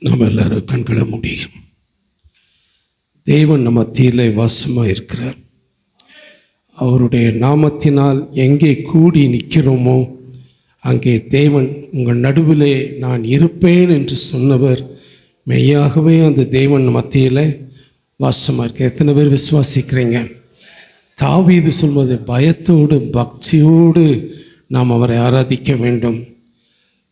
நாம் எல்லாரும் கண்களை முடியும். தேவன் நம்ம மத்தியிலே வாசமாக இருக்கிறார். அவருடைய நாமத்தினால் எங்கே கூடி நிற்கிறோமோ அங்கே தேவன் உங்கள் நடுவிலே நான் இருப்பேன் என்று சொன்னவர் மெய்யாகவே அந்த தேவன் மத்தியில் வாசமாக இருக்க. எத்தனை பேர் விசுவாசிக்கிறீங்க? தாவீது சொல்வது, பயத்தோடு பக்தியோடு நாம் அவரை ஆராதிக்க வேண்டும்.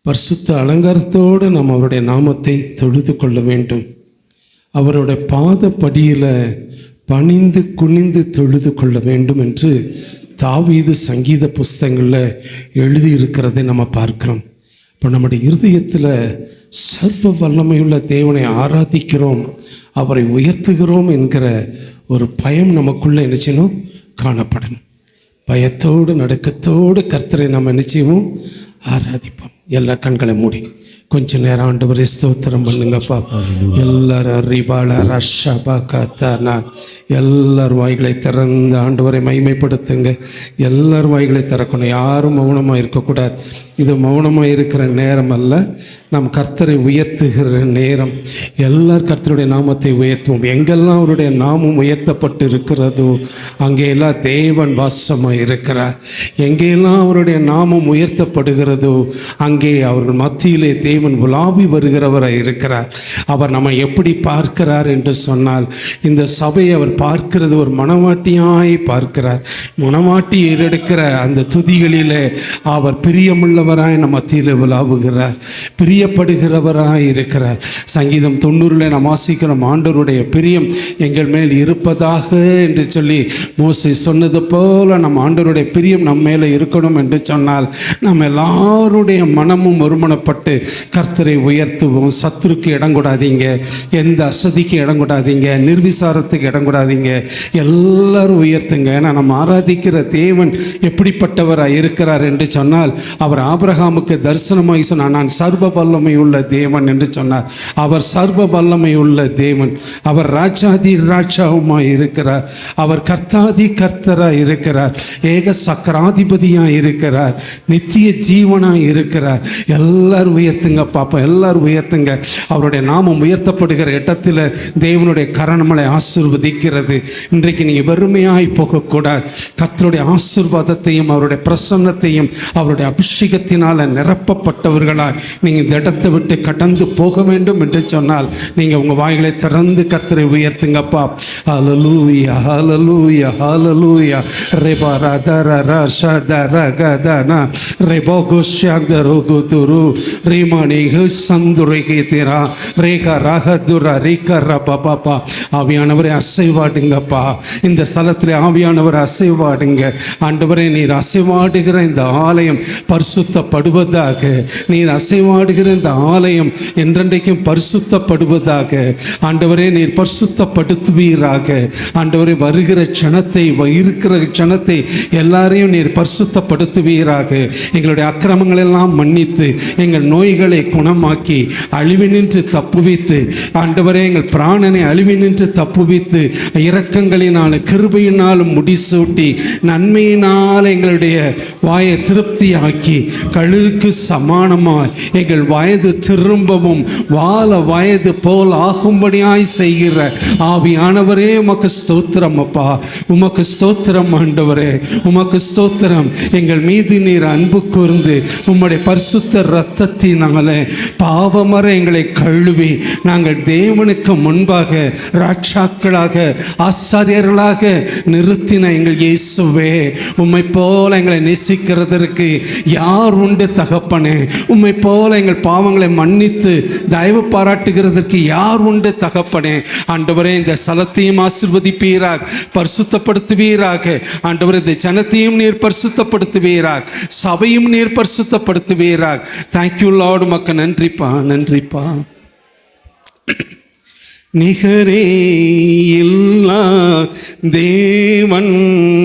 பரிசுத்த அலங்காரத்தோடு நாம் அவருடைய நாமத்தை தொழுது கொள்ள வேண்டும். அவருடைய பாதப்படியில் பணிந்து குனிந்து தொழுது கொள்ள வேண்டும் என்று தாவீது சங்கீத புஸ்தகங்களில் எழுதியிருக்கிறதை நம்ம பார்க்கிறோம். இப்போ நம்முடைய இருதயத்தில் சர்வ வல்லமையுள்ள தேவனை ஆராதிக்கிறோம், அவரை உயர்த்துகிறோம் என்கிற ஒரு பயம் நமக்குள்ளே நிச்சயம் காணப்படணும். பயத்தோடு நடுக்கத்தோடு கர்த்தரை நம்ம நிச்சயமும் ஆராதிப்போம். எல்லா கண்களை மூடி கொஞ்ச நேரம் ஆண்டவரே ஸ்தோத்திரம் பண்ணுங்கப்பா. எல்லாரும் அறிவாள ரஷபா காத்தானா எல்லார் வாய்களை திறந்து ஆண்டவரை மகிமைப்படுத்துங்க. எல்லார் வாய்களை திறக்கணும். யாரும் மௌனமாக இருக்கக்கூடாது. இது மௌனமாக இருக்கிற நேரம் அல்ல, நாம் கர்த்தரை உயர்த்துகிற நேரம். எல்லார் கர்த்தருடைய நாமத்தை உயர்த்துவோம். எங்கெல்லாம் அவருடைய நாமம் உயர்த்தப்பட்டு இருக்கிறதோ அங்கெல்லாம் தேவன் வாசமாக இருக்கிறார். எங்கெல்லாம் அவருடைய நாமம் உயர்த்தப்படுகிறதோ அங்கே அவர்கள் மத்தியிலே தேவன் உலாவி வருகிறவராக இருக்கிறார். அவர் நம்ம எப்படி பார்க்கிறார் என்று சொன்னால், இந்த சபையை அவர் பார்க்கிறது ஒரு மணவாட்டியாய் பார்க்கிறார். மணவாட்டி ஏறெடுக்கிற அந்த துதிகளிலே அவர் பிரியமுள்ளவராய் நம்ம மத்தியில் உலாவுகிறார், பிரியப்படுகிறவராய் இருக்கிறார். சங்கீதம் 90 நாம் வாசிக்கிறோம், ஆண்டவருடைய பிரியம் எங்கள் மேல் இருப்பதாக என்று சொல்லி மோசே சொன்னது போல நம் ஆண்டவருடைய பிரியம் நம்ம மேலே இருக்கணும் என்று சொன்னால் நம்ம எல்லாருடைய மனமும் ஒருமனப்பட்டு கர்த்தரை உயர்த்துவோம். சத்துருக்கு இடம் கொடாதீங்க, எந்த அசதிக்கு இடம் கொடாதீங்க, நிர்விசாரத்துக்கு இடம் கொடாதீங்க, எல்லாரும் உயர்த்துங்க. ஏன்னா நம்ம ஆராதிக்கிற தேவன் எப்படிப்பட்டவராக இருக்கிறார் என்று சொன்னால், அவர் ஆபிரகாமுக்கு தரிசனமாகி சொன்னார், நான் சர்வ வல்லமை உள்ள தேவன் என்று சொன்னார். அவர் சர்வ வல்லமை உள்ள தேவன். அவர் ராஜாதி ராஜாவுமாய் இருக்கிறார். அவர் கர்த்தாதி கர்த்தராக இருக்கிறார். ஏக சக்கராதிபதியாக இருக்கிறார். நித்திய ஜீவனாக இருக்கிறார். எல்லாரும் உயர்த்துங்க பாப்பா, எல்லாரும் உயர்த்துங்க. அவருடைய நாமம் உயர்த்தப்படுகிற இடத்துல தேவனுடைய கரணமலை ஆசீர்வதிக்கிறது. இன்றைக்கு நீங்கள் வெறுமையாய் போகக்கூடாது. கர்த்தருடைய ஆசீர்வாதத்தையும் அவருடைய பிரசன்னத்தையும் அவருடைய அபிஷேகத்தினால் நிரப்பப்பட்டவர்களாய் நீங்கள் இந்த இடத்தை விட்டு கடந்து போக வேண்டும் என்று சொன்னால் நீங்கள் உங்கள் வாய்களை திறந்து கர்த்தரை உயர்த்துங்கப்பா. ஹல்லேலூயா ஹல்லேலூயா ஹல்லேலூயா. ரெபா ரதர ரஷதர கதனா ரெபோ குஷாந்தரு குதுரு ரீமானி சந்துரைகே திரா ரேகா ரகதுரா ரேகா ரபாபா. ஆவியானவரை அசைவாடுங்கப்பா. இந்த ஸ்தலத்தில் ஆவியானவரை அசைவாடுங்க. ஆண்டவரே, நீர் அசைவாடுகிற இந்த ஆலயம் பரிசுத்தப்படுவதாக. நீர் அசைவாடுகிற இந்த ஆலயம் என்றென்றைக்கும் பரிசுத்தப்படுவதாக. ஆண்டவரே, நீர் பரிசுத்தப்படுத்துவீராக. ஆண்டவரே, வருகிற க்ஷணத்தை, இருக்கிற க்ஷணத்தை எல்லாரையும் நீர் பரிசுத்தப்படுத்துவீராக. எங்களுடைய அக்கிரமங்கள் எல்லாம் மன்னித்து எங்கள் நோய்களை குணமாக்கி அழிவினின்று தப்புவித்து, ஆண்டவரே, எங்கள் பிராணனை அழிவினின்று தப்புவித்து இரக்கங்களினாலும் கிருபையினாலும் முடிசூட்டி நன்மையினால் எங்களுடைய வாயை திருப்தியாக்கி கழுகுக்கு சமானமாய் எங்கள் வயது திரும்பவும் வாழ வயது போல் ஆகும்படியாய் செய்கிற ஆவியானவரே, உமக்கு ஸ்தோத்திரம் அப்பா. உமக்கு ஸ்தோத்திரம் ஆண்டவரே, உமக்கு ஸ்தோத்திரம். எங்கள் மீது நீர் அன்பு கூர்ந்து உம்முடைய பரிசுத்த இரத்தத்தினாலே பாவமற எங்களை கழுவி நாங்கள் தேவனுக்கு முன்பாக ராட்சாக்களாக ஆசாரியர்களாக நிறுத்தின எங்கள் இயேசுவே, உம்மை போல எங்களை நேசிக்கிறதற்கு யார் உண்டு தகப்பனே? உம்மை போல எங்கள் பாவங்களை மன்னித்து தயவு பாராட்டுகிறதற்கு யார் உண்டு தகப்பனே? ஆண்டவரே, இந்த ஸ்தலத்தையும் ஆசீர்வதிப்பீராக, பரிசுத்தப்படுத்துவீராக. ஆண்டவரே, இந்த ஜனத்தையும் நீர் பரிசுத்தப்படுத்துவீராக, சபையும் நீர் பரிசுத்தப்படுத்துவீராக. Thank you Lord. உமக்கு நன்றிப்பா, நன்றிப்பா. நிகரே இல்லா தேவன்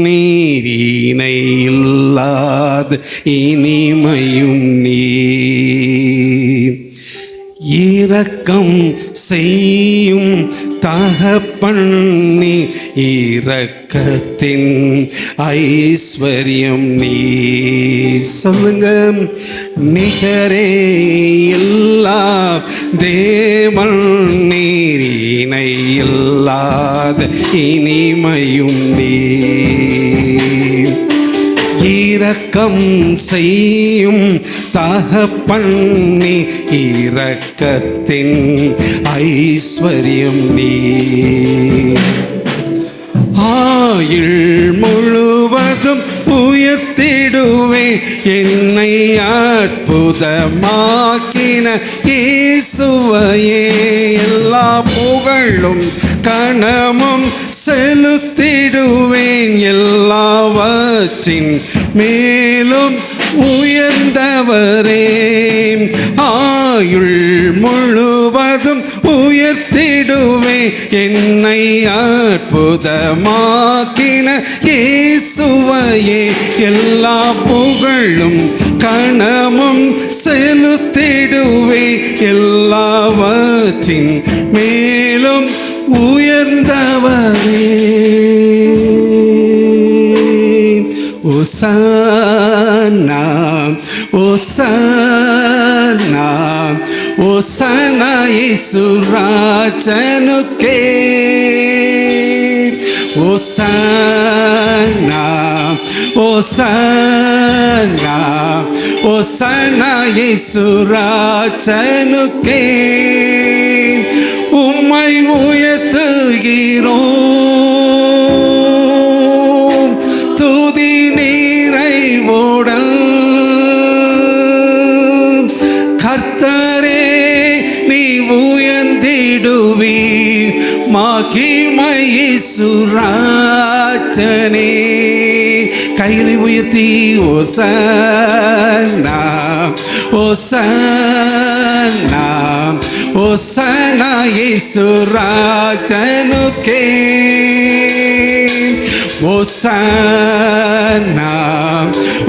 நீரினை இல்லாத இனிமையும் நீர். இரக்கம் செய்யும் தகப்பன் நீ, இரக்கத்தின் ஐஸ்வர்யம் நீ. சொல்லுங்க. நிகரே இல்லா தேவன் நீர், இணை இல்லாத இனிமையும் நீ. இரக்கம் செய்யும் தகப்பன் நீ, இரக்கத்தின் ஐஸ்வர்யம் நீ. ஆயுள் முழுவதும் உயர்த்திடுவே என்னை அற்புதமாக்கின இயேசுவையே. எல்லா புகழும் கணமும் செலுத்திடுவேன், எல்லாவற்றின் மேலும் உயர்ந்தவரே. ஆயுள் முழுவதும் உயர்த்திடுவே என்னை அற்புதமாக்கின இயேசுவையே. எல்லா புகழும் கணமும் செலுத்திடுவே, எல்லாவற்றின் மேலும் உயர்ந்தவரே. ஓசன்னா ஓசன்னா ஓசன்னா இயேசு ராஜனுக்கே. ஓசன்னா ஓசன்னா ஓசன்னா இயேசு ராஜனுக்கே. உம்மை உயர்த்துகிறோம், துதி நிறைவுடன். கர்த்தரே நீ உயர்ந்திடுவீர், மகிமை இயேசுராஜனே. கைகளை உயர்த்தி ஓசன்னா ஓசன்னா ஓசன்னா இயேசுராஜனுக்கே. ஓசன்னா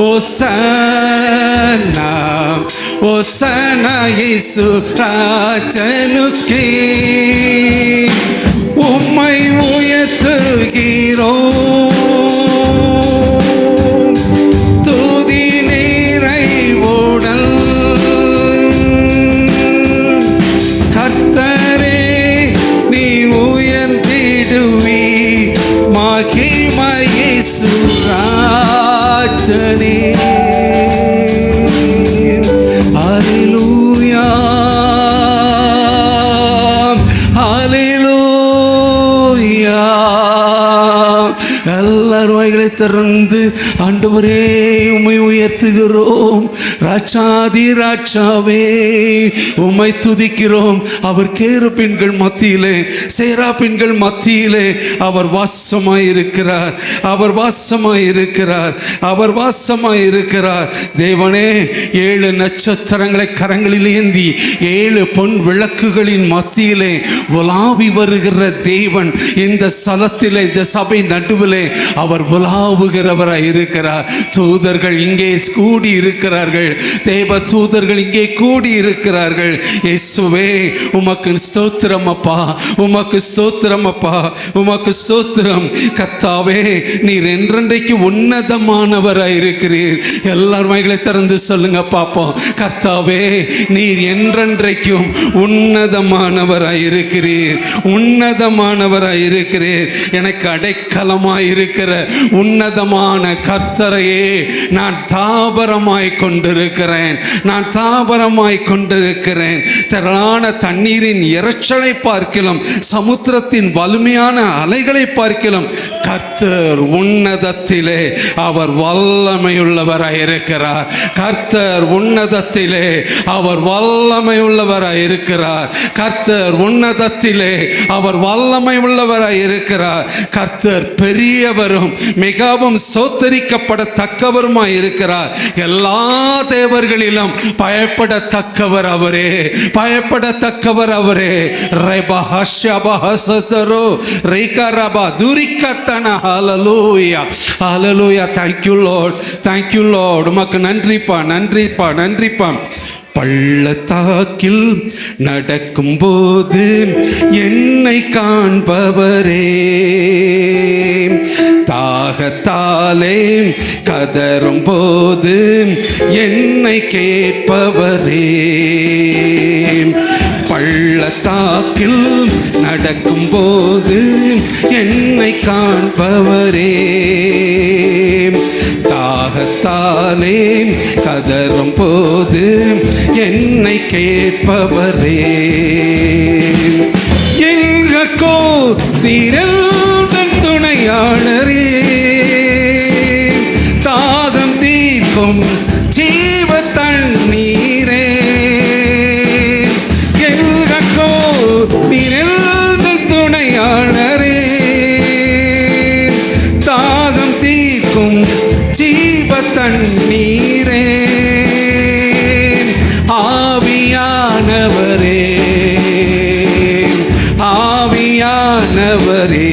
ஓசன்னா ஓசன்னா இயேசுராஜனுக்கே. உம்மை உயர்த்துகிறோம், துதி நிறைவுடன். கர்த்தரே நீ உயர்ந்திடுவீர், மகிமை இயேசுராஜனே. ஹல்லேலூயா ஹல்லேலூயா. எல்லாரும் வாய்களை திறந்து ஆண்டவரே உம்மை உயர்த்துகிறோம், ராஜாதி ராஜாவே உம்மை துதிக்கிறோம். அவர் கேருபீன்கள் மத்தியிலே, சேராபீன்கள் மத்தியிலே அவர் வாசமாயிருக்கிறார், அவர் வாசமாயிருக்கிறார், அவர் வாசமாயிருக்கிறார். தேவனே, 7 நட்சத்திரங்களை கரங்களில் ஏந்தி 7 பொன் விளக்குகளின் மத்தியிலே உலாவி வருகிற தேவன் இந்த ஸ்தலத்திலே, இந்த சபை நடுவிலே அவர் உலாவுகிறவராய் இருக்கிறார். தூதர்கள் இங்கே கூடி இருக்கிறார்கள், தேவ தூதர்கள் இங்கே கூடி இருக்கிறார்கள். இயேசுவே உமக்கு ஸ்தோத்திரம் அப்பா, உமக்கு ஸ்தோத்திரம் அப்பா, உமக்கு ஸ்தோத்திரம். கர்த்தாவே நீர் என்றென்றைக்கு உன்னதமானவராய் இருக்கிறீர். எல்லாரும் மைகளை திறந்து சொல்லுங்க பாப்போம். கர்த்தாவே நீர் என்றென்றைக்கும் உன்னதமானவராய் இருக்கிறீர், உன்னதமானவராய் இருக்கிறீர். எனக்கு அடைக்கலமாய் இருக்கிற உன்னதமான கர்த்தரையே நான் தாபரமாய் கொண்டிருக்கிறேன், நான் தாபரமாய் கொண்டிருக்கிறேன். திரளான தண்ணீரின் இரைச்சலை பார்க்கலாம், சமுத்திரத்தின் வலிமையான அலைகளை பார்க்கலாம், கர்த்தர் உன்னதத்திலே அவர் வல்லமையுள்ளவராய் இருக்கிறார். கர்த்தர் உன்னதத்திலே அவர் வல்லமையுள்ளவராய் இருக்கிறார். கர்த்தர் உன்னதத்திலே அவர் வல்லமை உள்ளவராய் இருக்கிறார். கர்த்தர் பெரியவரும் மிகவும் ஸ்தோத்தரிக்கப்படத்தக்கவருமாய் இருக்கிறார். எல்லா தேவர்களிலும் பயப்படத்தக்கவர் அவரே, பயப்படத்தக்கவர் அவரே. ரெபஹஷபஹசதரோ ரைகரபா துரிக்கத்தன. ஹல்லேலூயா ஹல்லேலூயா. Thank you Lord, thank you Lord. உமக்கு நன்றிப்பா, நன்றிப்பா, நன்றிப்பா. பள்ளத்தாக்கில் நடக்கும்போது என்னை காண்பவரே, தாகத்தாலே கதரும் போது என்னை கேட்பவரே, பள்ளத்தாக்கில் நடக்கும்போது என்னை காண்பவரே, தாகத்தாலே கதரும் போது என்னை கேட்பவரே, எங்கோ நீரெல்தன் துணையாளரே, தாகம் தீர்க்கும் ஜீவ தண்ணீரே, எங்கோ நீரெல்தன் துணையாளரே, தாகம் தீர்க்கும் ஜீவ தண்ணீரே, ஆவியானவரே, ஆவியானவரே,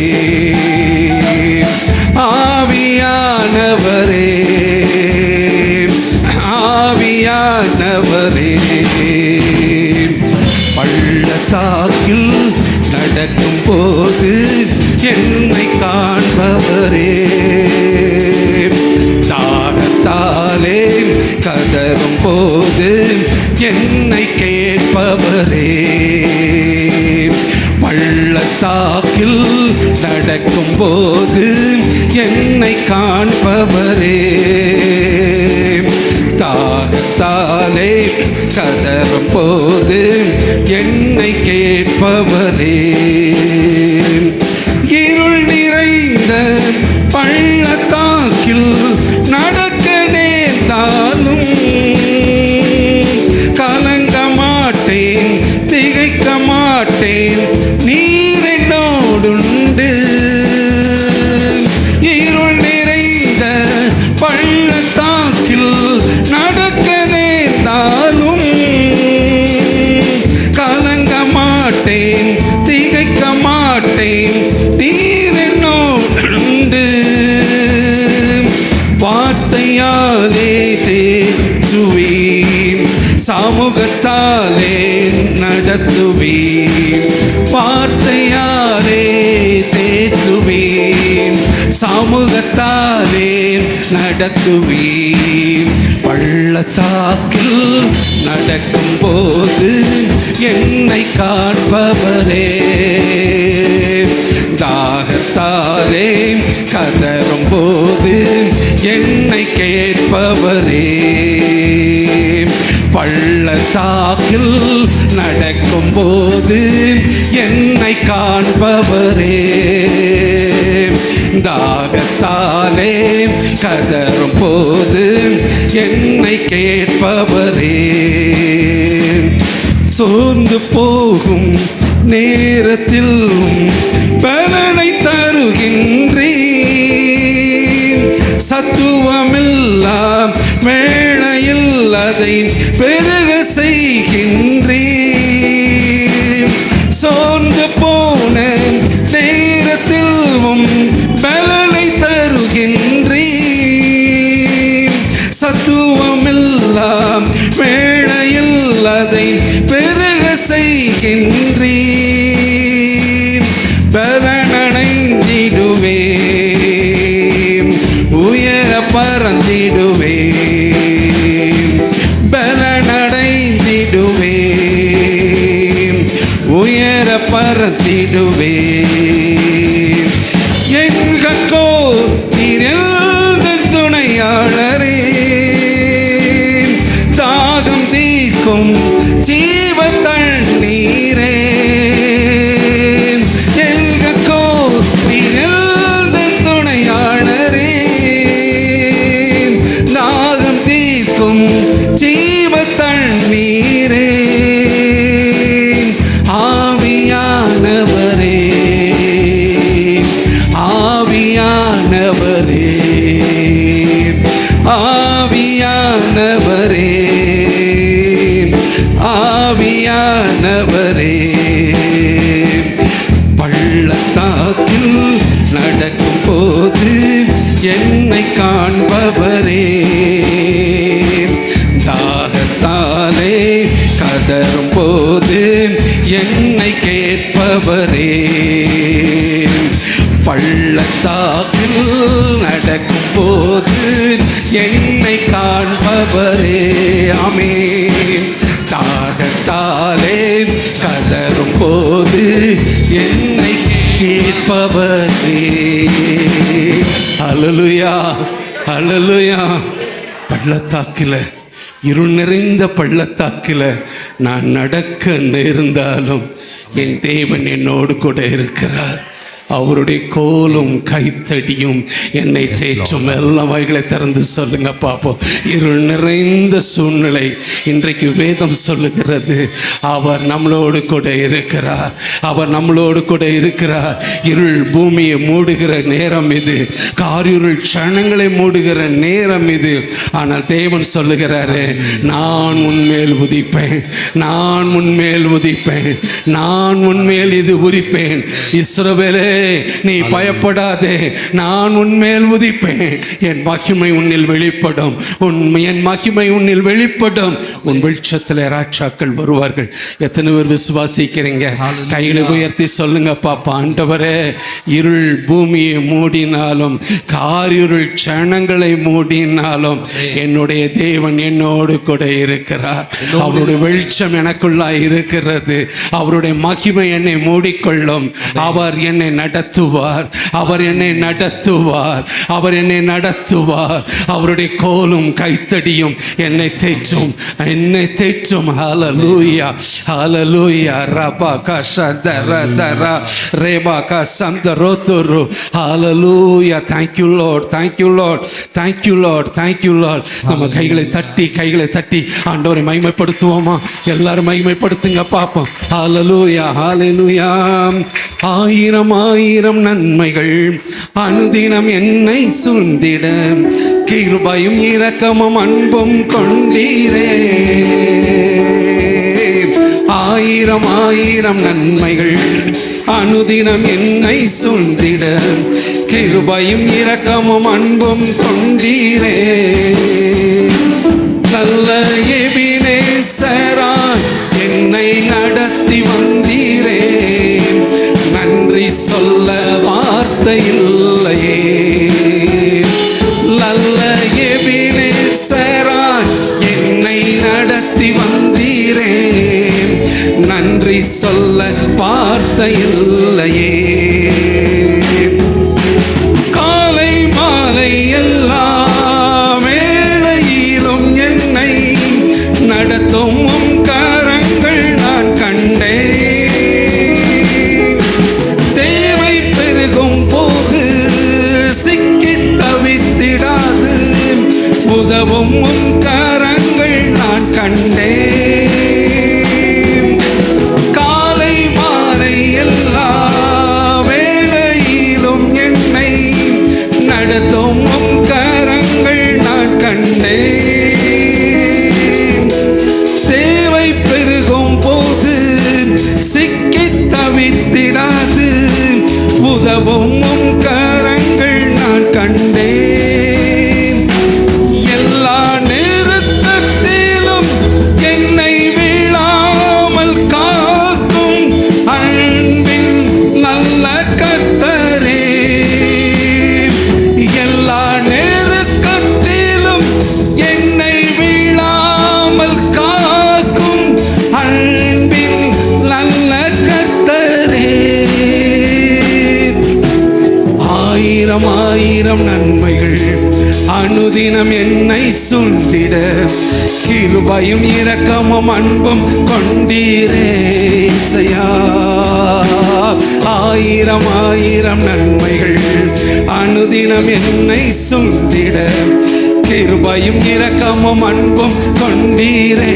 ஆவியானவரே, ஆவியானவரே, பள்ளத்தாக்கில் நடக்கும் போது என்னை காண்பவரே, தாகத்தாலே கதரும் போது என்னை கேட்பவரே, பள்ளத்தாக்கில் நடக்கும் போது என்னை காண்பவரே, தாகத்தாலே கதரும் போது என்னை கேட்பவரே, இருள் நிறைந்த பள்ளத்தாக்கில் நடக்க நேர்ந்தாலும் கலங்க மாட்டேன், திகைக்க மாட்டேன், நீர் என்னோடுண்டு, இருள் நிறைந்த பள்ளத்தாக்கில் நடக்க நேர்ந்தாலும் கலங்க மாட்டேன், திகைக்க மாட்டேன், நீர் என்னோடுண்டு, வார்த்தையாலே தேற்றுவீர், சமூகத்தாலே நடத்துவீர், வார்த்தையாலே தேற்றுவீர், சமூகத்தாலே நடத்துவீர், பள்ளத்தாக்கில் நடக்கும் போது என்னை காண்பவரே, தாகத்தாலே கதரும் போது என்னை கேட்பவரே, பள்ளத்தாக்கில் நடக்கும் போது என்னை காண்பவரே, தாகத்தாலே கதரும் போது என்னை கேட்பவரே, சோர்ந்து போகும் நேரத்தில் பலனை தருகின்றேன், சத்துவமெல்லாம் வேளையில் அதை பெருக செய்கின்றேன், சோர்ந்து போன நேரத்தில் பலனை தருகின்றேன், சத்துவமெல்லாம் வேளையில் அதை பெருக செய்கின்றேன், பலனடைந்திடுவேன், உயர பறந்திடுவேன், பலனடைந்திடுவேன், உயர பறந்திடுவேன், எங்கோ நீரெல்தன் துணையாளரே, தாகம் தீர்க்கும் ஜீவ தண்ணீரே, எங்கோ நீரெல்தன் துணையாளரே, தாகம் தீர்க்கும் ஜீவ தண்ணீரே, ஆவியானவரே, ஆவியானவரே, ஆவியானவரே, ஆவியானவரே, பள்ளத்தாக்கில் நடக்கும் போது என்னை காண்பவரே, தாகத்தாலே கதரும் போது என்னை கேட்பவரே, பள்ளத்தாக்கில் நடக்கும் போது என்னை காண்பவரே. ஆமென். தாகத்தாலே கதரும் போது என்னை கேட்பவரே. அல்லேலூயா, அல்லேலூயா. பள்ளத்தாக்கில், இருள் நிறைந்த பள்ளத்தாக்கில் நான் நடக்க நேர்ந்தாலும் என் தேவன் என்னோடு கூட இருக்கிறார். அவருடைய கோலும் கைத்தடியும் என்னை தேற்றும். எல்லாம் வாய்களை திறந்து சொல்லுங்க பார்ப்போம். இருள் நிறைந்த சூழ்நிலை, இன்றைக்கு வேதம் சொல்லுகிறது அவர் நம்மளோடு கூட இருக்கிறார். அவர் நம்மளோடு கூட இருக்கிறார். இருள் பூமியை மூடுகிற நேரம் இது, காரிருள் க்ஷணங்களை மூடுகிற நேரம் இது. ஆனால் தேவன் சொல்லுகிறாரு, நான் உன்மேல் உதிப்பேன், நான் உன்மேல் உதிப்பேன், நான் உன்மேல் இது உரிப்பேன். இஸ்ரவேலே, நீ பயப்படாதே, நான் உன்மேல் உதிப்பேன். என் மகிமை உன்னில் வெளிப்படும், என் மகிமை உன்னில் வெளிப்படும். உன் வெளிச்சத்தில் ராட்சாக்கள் வருவார்கள். எத்தனை பேர் விசுவாசிக்கிறீங்க? கைகளை உயர்த்தி சொல்லுங்க பாப்பா. ஆண்டவரே, இருள் பூமியை மூடினாலும், காரிருள் க்ஷணங்களை மூடினாலும் என்னுடைய தேவன் என்னோடு கூட இருக்கிறார். அவருடைய வெளிச்சம் எனக்குள்ளாய் இருக்கிறது. அவருடைய மகிமை என்னை மூடிக்கொள்ளும். அவர் என்னை நடத்துவார், அவர் என்னை நடத்துவார், அவர் என்னை நடத்துவார். அவருடைய கோலும் கைத்தடியும் என்னை தேற்றும், என்னை தேற்றும். ஹல்லேலூயா, ஹல்லேலூயா. ரபா கஷதரதரா ரேபா கசந்தரோதுரு. ஹல்லேலூயா. Thank you Lord, thank you Lord, thank you Lord, thank you Lord. நம்ம கைகளை தட்டி ஆண்டவரை மகிமைப்படுத்துவோமா? எல்லாரும் மகிமைப்படுத்துங்க பாப்போம். ஹல்லேலூயா, ஹல்லேலூயா. ஆயிரம் ஆயிரம் நன்மைகள் அனுதினம் என்னை சூழ்ந்திட, கிருபையும் இரக்கமும் அன்பும் கொண்டீரே. ஆயிரம் ஆயிரம் நன்மைகள் அனுதினம் என்னை சூழ்ந்திட, கிருபையும் இரக்கமும் அன்பும் கொண்டீரே. நல்ல எபினேசராய் என்னை நடத்தி வந்தீரே. நன்றி சொல்ல வார்த்தை இல்லையே. நல்ல எபினேசராய் என்னை நடத்தி வந்தீரே. நன்றி சொல்ல வார்த்தை இல்லையே. காலை மாலை எல்லா வேளையிலும் என்னை நடத்தும் உம் கரங்கள் நான் கண்டேன். தேவை பெருகும் போது சிக்கி தவித்திடாது உதவும் உம் கரங்கள் நான் கண்டேன். காலை மாலை எல்லா வேளையிலும் என்னை நடத்தும் உம் கரங்கள் நான் கண்டேன். தேவை பெருகும் போது சிக்கி தவித்திடாது உதவும் உம் கரங்கள் நான் கண்டேன். எல்லா நேரத்திலும் என்னை வீழாமல் காக்கும் அன்பின் நல்ல கர்த்தரே. எல்லா நேரத்திலும் என்னை வீழாமல் காக்கும் அன்பின் நல்ல கர்த்தரே. ஆயிரம் ஆயிரம் நன்மைகள் அனுதினம் என்னை சூழ்ந்திட, கிருபையும் இரக்கமும் அன்பும் கொண்டீரே. இசையா. ஆயிரம் ஆயிரம் நன்மைகள் அனுதினம் என்னை சூழ்ந்திட, கிருபையும் இரக்கமும் அன்பும் கொண்டீரே.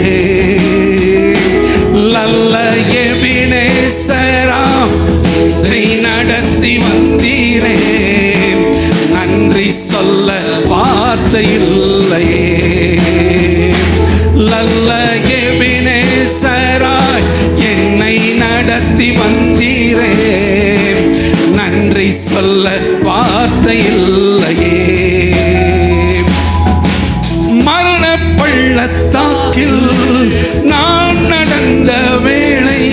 நல்ல எபினேசராம் நீ நடத்தி வந்தீரே. நன்றி சொல்ல வார்த்தை இல்லையே. நல்ல எபினேசராய் என்னை நடத்தி வந்தீரே. நன்றி சொல்ல வார்த்தை இல்லையே. மரண பள்ளத்தாக்கில் நான் நடந்த வேளை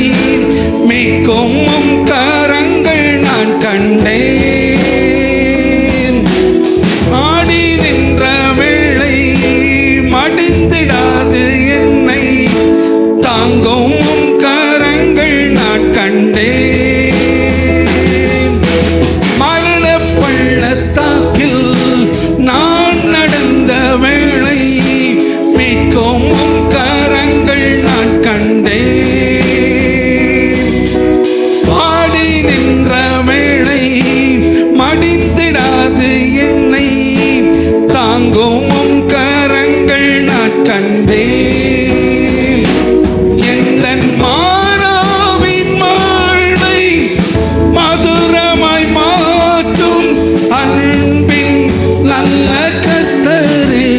மீட்கும் கரங்கள் நான் கண்டேன். ஆடி நின்ற வேளை மடிந்திடாது என்னை தாங்கும் கரங்கள் நான் கண்டேன். மரண பள்ளத்தாக்கில் நான் நடந்த வேளை மீட்கும் கரங்கள் நான் கண்டேன். பாடி நின்ற வேளை மடிந்திடாது என்னை தாங்கும் கரங்கள் நான் கண்டேன். எந்தன் மாறாவின் வாழ்வை மதுரமாய் மாற்றும் அன்பின் நல்ல கர்த்தரே.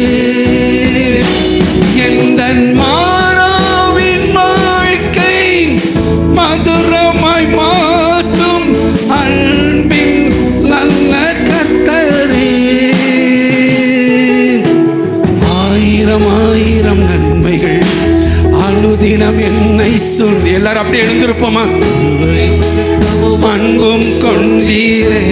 எந்தன் மாறாவின் வாழ்க்கை மதுரமாய் மாற்றும் அன்பின் நல்ல கர்த்தரே. ஆயிரம் ஆயிரம் நன்மைகள் அனுதினம் என்னை சூழ்ந்து. எல்லாரும் அப்படியே எழுந்திருப்போமா? அன்பும் கொண்டீரே.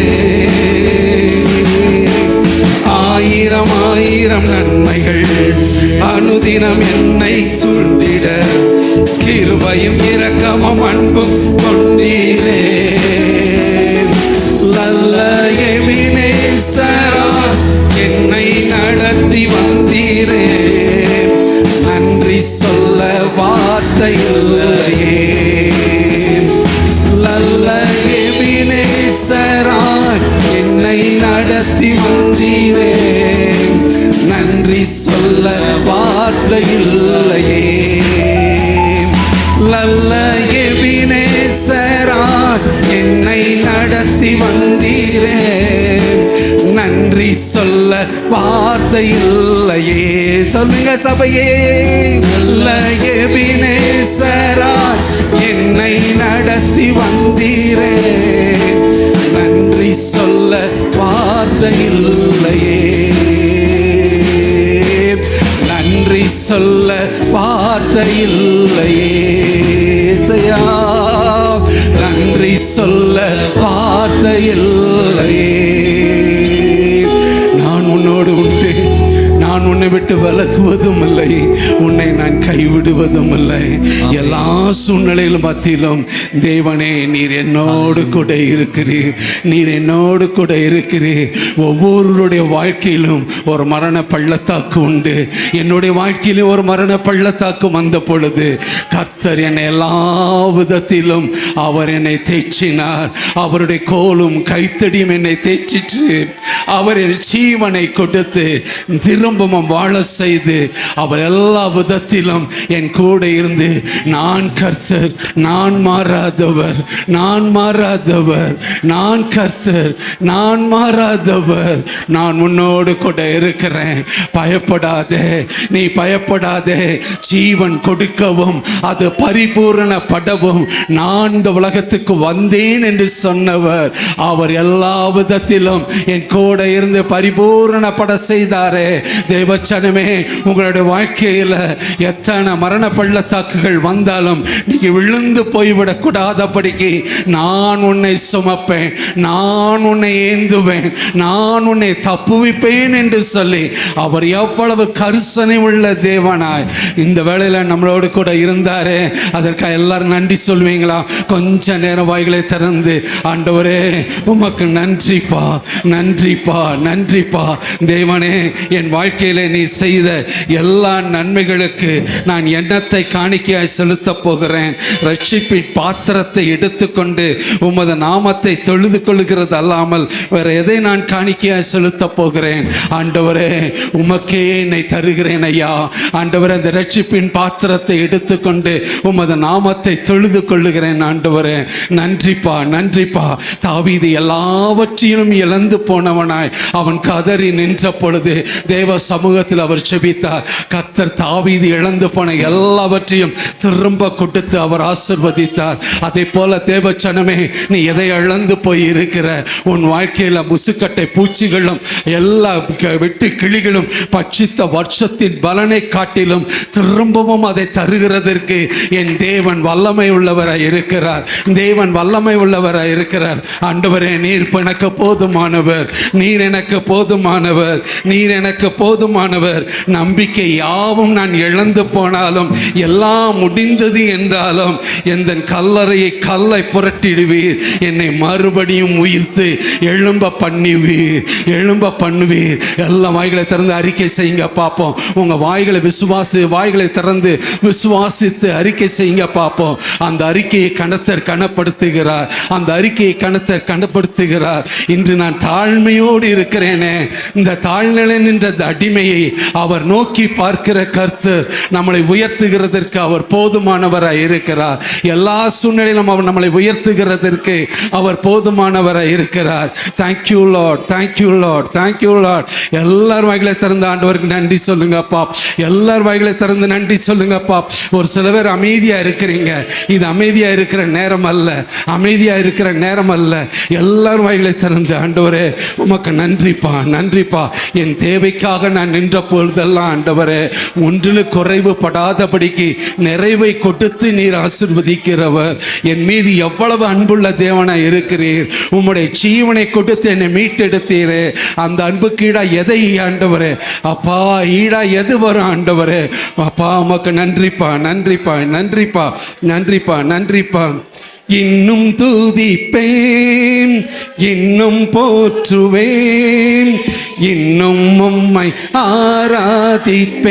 ஆயிரம் ஆயிரம் நன்மைகள் அனுதினம் என்னை சூழ்ந்திட கிருபையும் இரக்கமும் அன்பும் கொண்டீரே. நல்ல எபினேசரா என்னை நடத்தி வந்தீரே. நன்றி சொல்ல வார்த்தை இல்லையே. நல்ல எபினேசரா என்னை நடத்தி வந்தீரே. நன்றி சொல்ல வார்த்தை இல்லையே. நல்ல எபினேசரா என்னை நடத்தி வந்தீரே. நன்றி சொல்ல வார்த்தை இல்லையே. சொல்லுங்க சபையே. நல்ல எபினேசரா என்னை நடத்தி வந்தீரே. நன்றி சொல்ல வார்த்தை இல்லையே. நன்றி சொல்ல வார்த்தை இல்லையே. நன்றி சொல்ல வார்த்தை இல்லையே. நான் உன்னோடு உண்டு. நான் உன்னை விட்டு விலகுவதும் இல்லை, உன்னை நான் கைவிடுவதும் இல்லை. எல்லா சூழ்நிலையிலும் மத்தியிலும் தேவனே நீர் என்னோடு கூட இருக்கிறீர். நீர் என்னோடு கூட இருக்கிறீர். ஒவ்வொருடைய வாழ்க்கையிலும் ஒரு மரண பள்ளத்தாக்கு உண்டு. என்னுடைய வாழ்க்கையிலும் ஒரு மரண பள்ளத்தாக்கு வந்த பொழுது கர்த்தர் என்னை எல்லா விதத்திலும் அவர் என்னை தேய்ச்சினார். அவருடைய கோலும் கைத்தடியும் என்னை தேய்ச்சிட்டு அவர் என் ஜீவனை கொடுத்து திரும்பவும் வாழ செய்து அவர் எல்லா விதத்திலும் என் கூட இருந்து நான் கர்த்தர், நான் மாறாதவர், நான் மாறாதவர், நான் கர்த்தர், நான் மாறாதவர், நான் உன்னோடு கூட இருக்கிறேன், பயப்படாதே, நீ பயப்படாதே, ஜீவன் கொடுக்கவும் அது பரிபூரணப்படவும் நான் இந்த உலகத்துக்கு வந்தேன் என்று சொன்னவர் அவர் எல்லா விதத்திலும் என் கூட இருந்து பரிபூரணப்பட செய்தாரே. தேவச்சனமே, உங்களுடைய வாழ்க்கையில் எத்தனை மரண பள்ளத்தாக்குகள் வந்தாலும் நீங்க விழுந்து போய்விடக் கூடாதபடிக்கு நான் உன்னை சுமப்பேன், நான் உன்னை ஏந்துவேன், நான் உன்னை தப்புவிப்பேன் என்று சொல்லி அவர் எவ்வளவு கரிசனை உள்ள தேவனாய் இந்த வேளையில் நம்மளோடு கூட இருந்தாரே. அதற்காக எல்லாரும் நன்றி சொல்வீங்களா? கொஞ்ச நேரம் வாய்களை திறந்து ஆண்டவரே உமக்கு நன்றிப்பா, நன்றிப்பா, நன்றிப்பா. தேவனே, என் வாழ்க்கையிலே நீ செய்த எல்லா நன்மைகளுக்கு நான் எண்ணத்தை காணிக்கையாய் செலுத்த போகிறேன். ரட்சிப்பின் பாத்திரத்தை எடுத்துக்கொண்டு உமது நாமத்தை தொழுது கொள்கிறது அல்லாமல் வேற எதை நான் காணிக்கையாய் செலுத்த போகிறேன். ஆண்டவரே, உமக்கே என்னை தருகிறேன் ஐயா. ஆண்டவரே, அந்த ரட்சிப்பின் பாத்திரத்தை எடுத்துக்கொண்டு உமது நாமத்தை தொழுது கொள்ளுகிறேன். ஆண்டவரே, நன்றிப்பா, நன்றிப்பா. தாவீது எல்லாவற்றையும் இழந்து போனவனாய் தகப்பனாய் அவன் கதறி நின்ற பொழுது தேவ சமூகத்தில் அவர் செபித்தார். கர்த்தர் தாவீது இழந்து போன எல்லாவற்றையும் திரும்ப கொடுத்து அவர் ஆசீர்வதித்தார். அதே போல தேவச்சனமே, நீ எதை இழந்து போய் இருக்கிற? உன் வாழ்க்கையில் முசுக்கட்டை பூச்சிகளும் எல்லா வெட்டு கிளிகளும் பட்சித்த வருஷத்தின் பலனை காட்டிலும் திரும்பவும் அதை தருகிறதற்கு என் தேவன் வல்லமை உள்ளவராய் இருக்கிறார். தேவன் வல்லமை உள்ளவராய் இருக்கிறார். ஆண்டவரே, நீர் எனக்கு போதுமானவர், நீர் எனக்கு போதுமானவர், நீர் எனக்கு போதுமானவர். நம்பிக்கை யாவும் நான் இழந்து போனாலும், எல்லாம் முடிந்தது என்றாலும், எந்த கல்லறையை கல்லை புரட்டிடுவீர், என்னை மறுபடியும் உயிர்த்து எழும்ப பண்ணுவீர், எழும்ப பண்ணுவீர். எல்லா வாய்களை திறந்து அறிக்கை செய்யுங்க பார்ப்போம். உங்க வாய்களை வாய்களை திறந்து விசுவாசித்து அறிக்கை செய்யுங்க பார்ப்போம். அந்த அறிக்கையை கணத்தர் கனப்படுத்துகிறார், அந்த அறிக்கையை கணத்தர் கனப்படுத்துகிறார். இன்று நான் தாழ்மையோடு இருக்கிறேனே, இந்த தாழ்நிலை நின்ற அடிமையை அவர் நோக்கி பார்க்கிற கர்த்தர் நம்மளை உயர்த்துகிறதற்கு அவர் போதுமானவராய் இருக்கிறார். எல்லா சூழ்நிலையிலும் அவர் நம்மளை உயர்த்துகிறதற்கு அவர் போதுமானவராய் இருக்கிறார். Thank you Lord, thank you Lord, thank you Lord. எல்லாரும் வாய்களை திறந்து ஆண்டவருக்கு நன்றி சொல்லுங்கப்பா. எல்லாரும் வாய்களை திறந்து நன்றி சொல்லுங்கப்பா. ஒரு சில பேர் அமைதியா இருக்கிறீங்க. இது அமைதியா இருக்கிற நேரம் அல்ல, அமைதியா இருக்கிற நேரம் அல்ல. எல்லாரும் வாய்களை திறந்து ஆண்டவரே உமக்கு நன்றிப்பா, நன்றிப்பா. என் தேவைக்காக நான் நின்ற பொழுதெல்லாம் ஆண்டவரே ஒன்றில் குறைவுபடாதபடிக்கு நிறைவை கொடுத்து நீர் ஆசீர்வதிக்கிறவர். என் மீது எவ்வளவு அன்புள்ள தேவனாய் இருக்கிறீர். உம்முடைய ஜீவனை கொடுத்து என்னை மீட்டெடுத்தீரே. அந்த அன்புக்கு ஈடா எதை ஆண்டவரே அப்பா, ஈடா எது வரும் ஆண்டவரே? அப்பா உமக்கு நன்றிப்பா, நன்றிப்பா, நன்றிப்பா, நன்றிப்பா, நன்றிப்பா. இன்னும் துதிப்பேன், இன்னும் போற்றுவேன், இன்னும் உம்மை ஆராதிப்பேன்.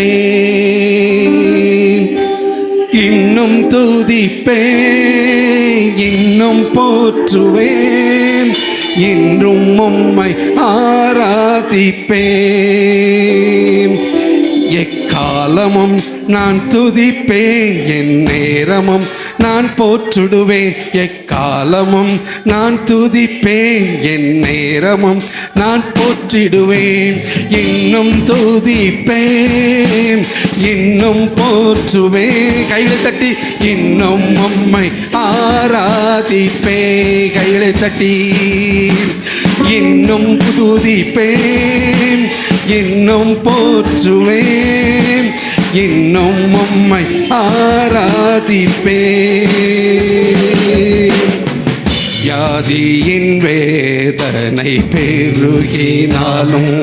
இன்னும் துதிப்பேன், இன்னும் போற்றுவேன், இன்றும் உம்மை ஆராதிப்பேன். எக்காலமும் நான் துதிப்பேன், என் நேரமும் நான் போற்றுடுவேன். எக்காலமும் நான் துதிப்பேன், என் நேரமும் நான் போற்றிடுவேன். இன்னும் துதிப்பேன், இன்னும் போற்றுவேன். கைகளை தட்டி இன்னும் உம்மை ஆராதிப்பேன். கைகளை தட்டி இன்னும் துதிப்பேன், இன்னும் போற்றுவேன், இன்னும் உம்மை ஆராதிப்பேன். வியாதியின் வேதனை பெருகினாலும்,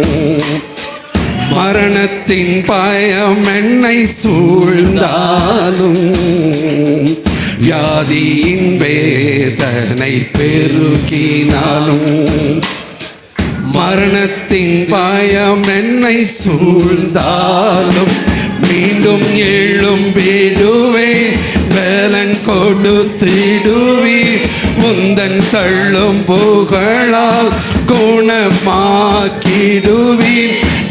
மரணத்தின் பயம் என்னை சூழ்ந்தாலும், வியாதியின் வேதனை பெருகினாலும், மரணத்தின் பயம் என்னை சூழ்ந்தாலும், மீண்டும் எழும்பிடுவேன், பலன் கொடுத்திடுவீர். உந்தன் தள்ளும் புகழால் குணமாக்கிடுவீர்.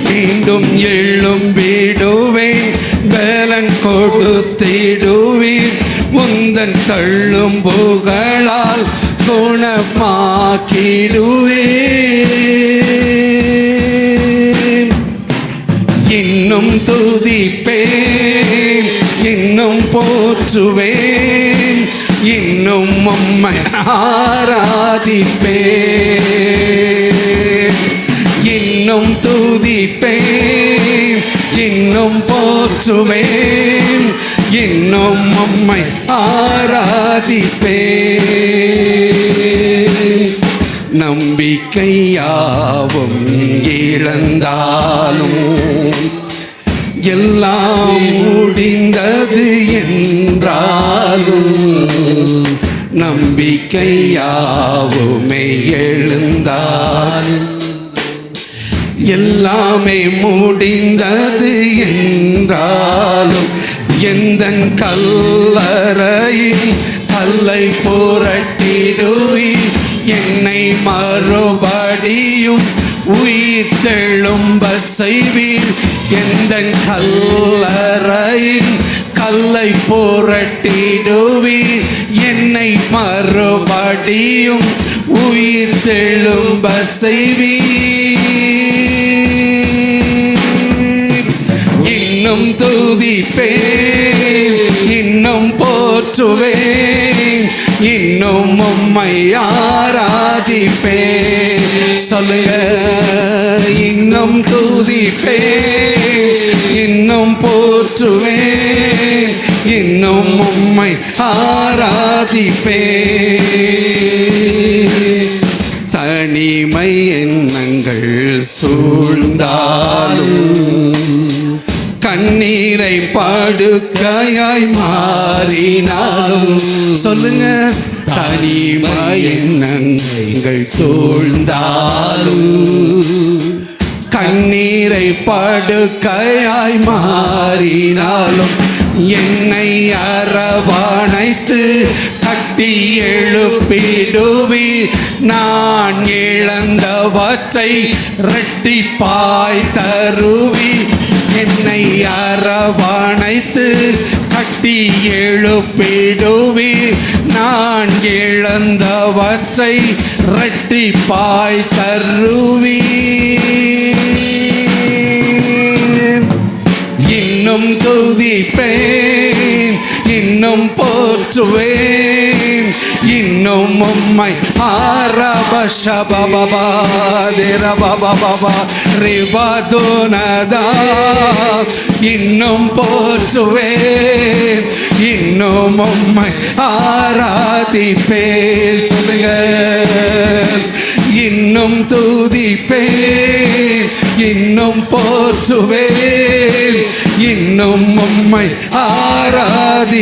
மீண்டும் எழும்பிடுவேன், பலன் கொடுத்திடுவீர். உந்தன் தள்ளும் புகழால் குணமாக்கிடுவேன். இன்னும் துதிப்பேன், இன்னும் போற்றுவேன், இன்னும் உம்மை ஆராதிப்பேன். இன்னும் துதிப்பேன், இன்னும் போற்றுவேன், இன்னும் உம்மை ஆராதிப்பேன். நம்பிக்கையாவும் இழந்தாலும், எல்லாம் முடிந்தது என்றாலும், நம்பிக்கையாவுமே எழுந்தாலும், எல்லாமே முடிந்தது என்றாலும், எந்தன் கல்லறையின் கல்லை புரட்டிடுவீர். என்னை மறுபடியும் உயிர் தெழும்ப செய்வீர். எந்தன் கல்லறையின் கல்லை புரட்டிடுவீர். என்னை மறுபடியும் உயிர் தெழும்ப செய்வீர். இன்னும் துதிப்பேன், இன்னும் போற்றுவேன், இன்னும் உம்மை ஆராதிப்பேன். சொல்லுங்க, இன்னும் துதிப்பேன், இன்னும் போற்றுவேன், இன்னும் உம்மை ஆராதிப்பேன். தனிமை எண்ணங்கள் சூழ்ந்தாலும், கண்ணீரை படுக்கையாய் மாறினாலும், சொல்லுங்க, தனிமை எண்ணங்கள் சூழ்ந்தாலும், கண்ணீரை படுக்கையாய் மாறினாலும், என்னை அரவணைத்து கட்டி எழுப்பிடுவி. நான் இழந்தவற்றை இரட்டிப்பாய் தருவி. என்னை அரவணைத்து கட்டி எழுப்பிடுவி. நான் இழந்தவற்றை இரட்டிப்பாய் தருவி. இன்னும் துதிப்பேன், இன்னும் போற்றுவேன், இன்னும் உம்மை ஆரபஷபபபா தேரபபபா ரிவதுனதா. இன்னும் போற்றுவேன், இன்னும் உம்மை ஆராதிப்பேன். சொல்லுங்க, இன்னும் துதிப்பேன், இன்னும் போற்றுவேன், இன்னும் உம்மை ஆராதிப்பேன்.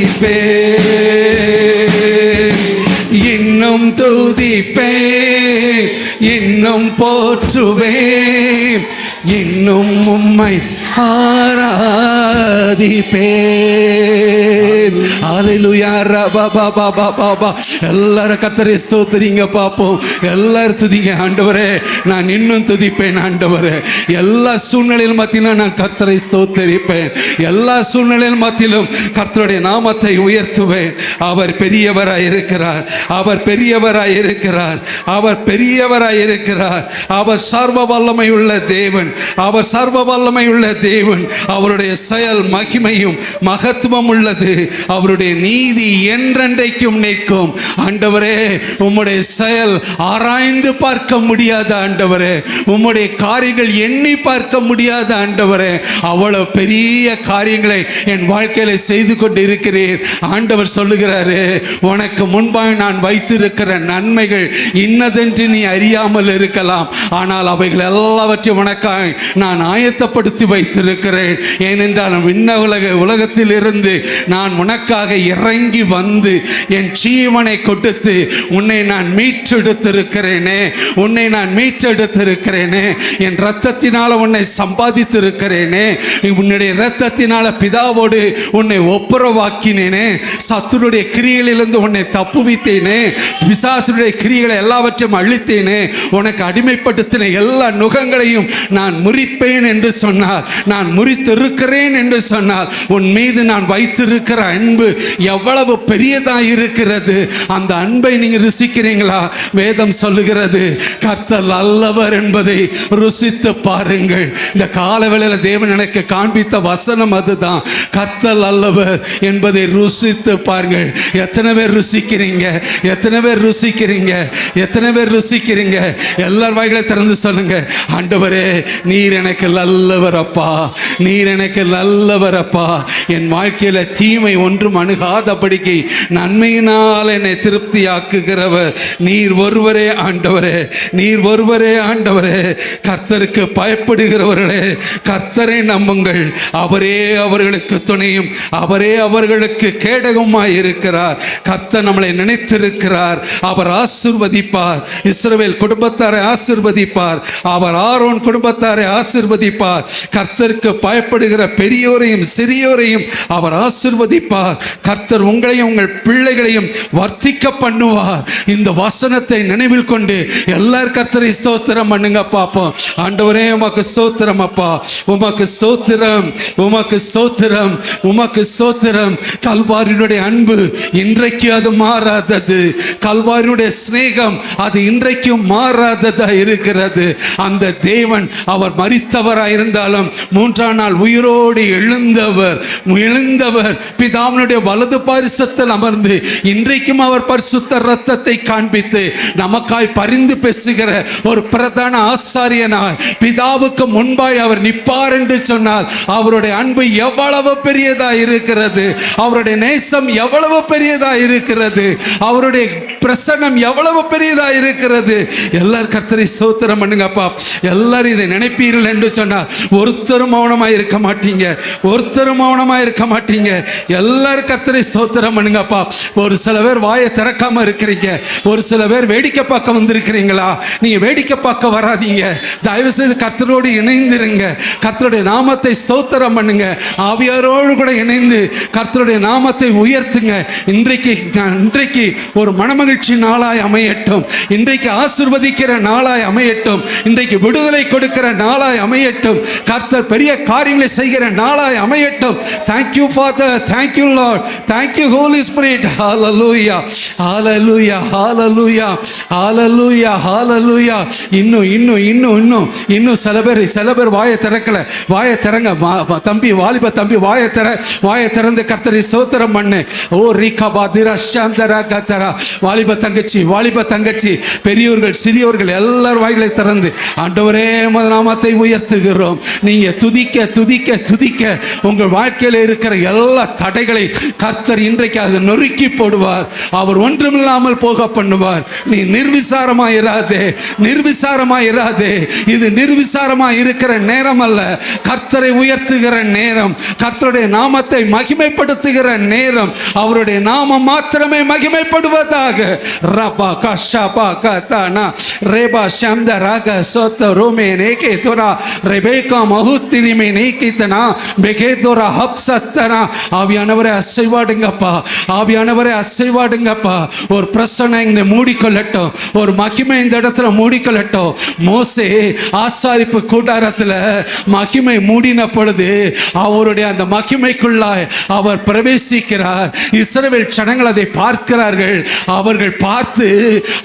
இன்னும் துதிப்பேன், இன்னும் போற்றுவேன், இன்னும் உம்மை ஆராதிப்பேன். ஹல்லேலூயா. ரபபபபபா. எல்லாரும் கர்த்தரை ஸ்தோத்திரிங்க பாப்போம். எல்லாரும் துதிங்க. ஆண்டவரே, நான் இன்னும் துதிப்பேன். ஆண்டவரே, எல்லா சூழ்நிலையில் மத்தியிலும் நான் கர்த்தரை ஸ்தோத்தரிப்பேன். எல்லா சூழ்நிலையில் மத்தியிலும் கர்த்தருடைய நாமத்தை உயர்த்துவேன். அவர் பெரியவராய் இருக்கிறார். அவர் பெரியவராய் இருக்கிறார். அவர் பெரியவராய் இருக்கிறார். அவர் சர்வ வல்லமை உள்ள தேவன். அவர் சர்வ வல்லமை உள்ள தேவன். அவருடைய செயல் மகிமையும் மகத்துவம் உள்ளது. அவருடைய நீதி என்றென்றைக்கும் நிற்கும். ஆண்டவரே, உம்முடைய செயல் ஆராய்ந்து பார்க்க முடியாத ஆண்டவரே, உம்முடைய காரியங்கள் எண்ணி பார்க்க முடியாத ஆண்டவரே, அவ்வளவு பெரிய காரியங்களை என் வாழ்க்கையில செய்து கொண்டு இருக்கிறீர். ஆண்டவர் சொல்லுகிறாரு, உனக்கு முன்பாக நான் வைத்திருக்கிற நன்மைகள் இன்னதென்று நீ அறியாமல் இருக்கலாம், ஆனால் அவைகள் எல்லாவற்றையும் உனக்காக நான் ஆயத்தப்படுத்தி வைத்திருக்கிறேன். ஏனென்றால் உலகத்தில் இருந்து நான் உனக்காக இறங்கி வந்து என் ஜீவனை கொடுத்து உன்னை நான் மீட்டெடுத்திருக்கிறேனே, உன்னை நான் மீட்டெடுத்திருக்கிறேனே, என் இரத்தத்தினால உன்னை சம்பாதித்திருக்கிறேனே, உன்னுடைய இரத்தத்தினால பிதாவோடு உன்னை ஒப்புரவாக்கினேனே, சத்துருடைய கிரியைகளிலிருந்து உன்னை தப்புவித்தேனே, பிசாசுடைய கிரியைகளை எல்லாவற்றையும் அழித்தேனே, உனக்கு அடிமைப்படுத்தின எல்லா நுகங்களையும் நான் முறிப்பேன் என்று சொன்னார். நான் முறித்திருக்கிறேன் என்று சொன்னார். உன் மீது நான் வைத்திருக்கிற அன்பு எவ்வளவு பெரியதாக இருக்கிறது. அந்த அன்பை நீங்க ருசிக்கிறீங்களா? வேதம் சொல்லுகிறது, கர்த்தர் நல்லவர் என்பதை ருசித்து பாருங்கள். இந்த காலவேளையில் தேவன் எனக்கு காண்பித்த வசனம் அதுதான். கர்த்தர் நல்லவர் என்பதை ருசித்து பாருங்கள். எத்தனை பேர் ருசிக்கிறீங்க? எத்தனை பேர் ருசிக்கிறீங்க? எத்தனை பேர் ருசிக்கிறீங்க? எல்லார் வாய்களை திறந்து சொல்லுங்க, ஆண்டவரே, நீர் எனக்கு நல்லவர் அப்பா, நீர் எனக்கு நல்லவர் அப்பா. என் வாழ்க்கையில தீமை ஒன்றும் அணுகாதபடிக்கு நன்மையினால் என்னை திருப்தியாக்குகிறவர் நீர் ஒருவரே ஆண்டவரே, நீர் ஒருவரே ஆண்டவரே. கர்த்தருக்கு பயப்படுகிறவர்களே, கர்த்தரை நம்புங்கள். அவரே அவர்களுக்கு துணையும் அவரே அவர்களுக்கு கேடகமாய் இருக்கிறார். கர்த்தர் நம்மளை நினைத்திருக்கிறார். அவர் ஆசீர்வதிப்பார். இஸ்ரவேல் குடும்பத்தாரை ஆசீர்வதிப்பார். அவர் ஆரோன் குடும்பத்தாரை ஆசீர்வதிப்பார். கர்த்தருக்கு பயப்படுகிற பெரியோரையும் சிறியோரையும் அவர் ஆசீர்வதிப்பார். கர்த்தர் உங்களையும் உங்கள் பிள்ளைகளையும் வர்த்திக்க பண்ணுவார். இந்த வசனத்தை நினைவில் கொண்டு எல்லாரும் கர்த்தரை ஸ்தோத்திரம் பண்ணுங்க பார்ப்போம். ஆண்டவரே, உமக்கு ஸ்தோத்திரம் அப்பா, உமக்கு ஸ்தோத்திரம், உமக்கு ஸ்தோத்திரம். ஸ்தோத்திரம், உமக்கு ஸ்தோத்திரம். கல்வாரினுடைய அன்பு இன்றைக்கு அது மாறாதது. கல்வாரினுடைய சிநேகம் அது இன்றைக்கும் மாறாததா இருக்கிறது. அந்த தேவன் அவர் மரித்தவராய் இருந்தாலும் மூன்றாம் நாள் உயிரோடு எழுந்தவர் பிதாவினுடைய வலது பாரிசத்தில் அமர்ந்து இன்றைக்கும் அவர் பரிசுத்த இரத்தத்தை காண்பித்து நமக்காய் பரிந்து பேசுகிற ஒரு பிரதான ஆசாரியனாய் பிதாவுக்கு முன்பாய் அவர் நிற்பார் என்று சொன்னால் அவருடைய அன்பு எவ்வளவு பெரியதா இருக்கிறது, அவருடைய நேசம் எவ்வளவு பெரியதா இருக்கிறது, அவருடைய பிரசன்னம் எவ்வளவு பெரியதா இருக்கிறது. எல்லாரும் கர்த்தரை ஸ்தோத்திரம் பண்ணுங்கப்பா. எல்லாரும் இதை நினைப்பீர்கள் என்று சொன்னால் ஒருத்தரும் மௌனமாக இருக்க மாட்டீங்க, ஒருத்தரும் மௌனமாக இருக்க மாட்டீங்க. எல்லாரும் கர்த்தரை ஸ்தோத்திரம் பண்ணுங்கப்பா. ஒரு சில பேர் வாயை திறக்காம இருக்கிறீங்க, ஒரு சில பேர் வேடிக்கை பார்க்க வந்திருக்கிறீங்களா? நீங்க வேடிக்கை பார்க்க வராதீங்க, தயவு செய்து கர்த்தரோடு இணைந்திருங்க. கர்த்தருடைய நாமத்தை ஸ்தோத்திரம் பண்ணுங்க. ஆவியாரோடு கூட இணைந்து கர்த்தருடைய நாமத்தை உயர்த்துங்க. இன்றைக்கு ஒரு மனமகிழ்ச்சி நாளாய் அமையட்டும், இன்றைக்கு ஆசீர்வதிக்கிற நாளாய் அமையட்டும், இன்றைக்கு விடுதலை கொடுக்கிற நாளாய் அமையட்டும், கர்த்தர் பெரிய காரியங்களை செய்கிற நாளாய் அமையட்டும். Thank you Father, thank you Lord, thank you Holy Spirit. Hallelujah, hallelujah, hallelujah, hallelujah, hallelujah. இன்னும் சில பேர் வாயை திறக்கல. வாயை திறங்க தம்பி, வாலிப தம்பி, வாயை திறந்து கர்த்தரை ஸ்தோத்திரம் பண்ணு. ஓ ரீகா பாதிரா ஷாந்தரா கத்தரா. வாலிப தங்கச்சி, பெரியவர்கள் சிறியவர்கள் எல்லாரும் வாய்களை திறந்து ஆண்டவரே உமது நாமத்தை உயர்த்துகிறோம். நீங்க துதிக்க உங்கள் வாழ்க்கையில் இருக்கிற எல்லா தடைகளை கர்த்தர் இன்றைக்கு அதை நொறுக்கி போடுவார். அவர் ஒன்றுமில்லாமல் போக பண்ணுவார். நீ நிர்விசாரமாயிராதே. இது நிர்விசாரமாய் இருக்கிற நேரம் அல்ல, கர்த்தரை உயர்த்துகிற நேரம், கர்த்தருடைய நாமத்தை மகிமைப்படுத்துகிற நேரம். அவருடைய நாமம் மாத்திரமே மகிமைப்படுவதாக. ரபா கஷபா கதனா ரேபா ஷம்த ராக சோத்த ரோமே நேகே தோரா ரெபேகா மஹுத்திரிமே நேகிதனா பெகேதோரா ஹப்சத்தனா. ஆவியானவரே அசைவாடுங்கப்பா. ஒரு பிரசன்னம் இங்கே மூடிக்கொள்ளட்டும், ஒரு மகிமை இந்த இடத்துல மூடிக்கொள்ளட்டும். மோசே ஆசாரிப்பு கூடாரத்தில் மகிமை மூடின பொழுது அவருடைய அந்த மகிமைக்குள்ளாய் அவர் பிரவேசிக்கிறார். இஸ்ரவேல் ஜனங்கள் அதை பார்க்கிறார்கள். அவர்கள் பார்த்து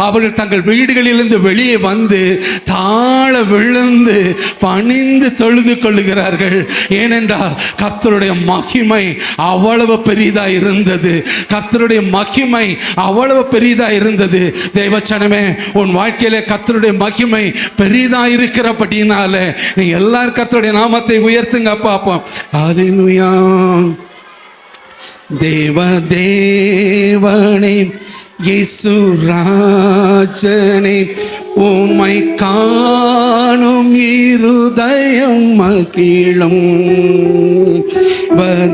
அவர்கள் தங்கள் வீடுகளிலிருந்து வெளியே வந்து தாழ விழுந்து பணிந்து தொழுது கொள்ளுகிறார்கள். ஏனென்றால் கர்த்தருடைய மகிமை அவ்வளவு பெரிதாக இருந்தது. தேவச்சனமே, உன் வாழ்க்கையில கர்த்தருடைய மகிமை பெரிதாக இருக்கிறபடினால நீ எல்லாரும் கர்த்தருடைய நாமத்தை உயர்த்துங்க பாப்போம். ஹல்லேலூயா. தேவனே இயேசு ராஜனே, உம்மை காணும் இருதயம் மகிழும்.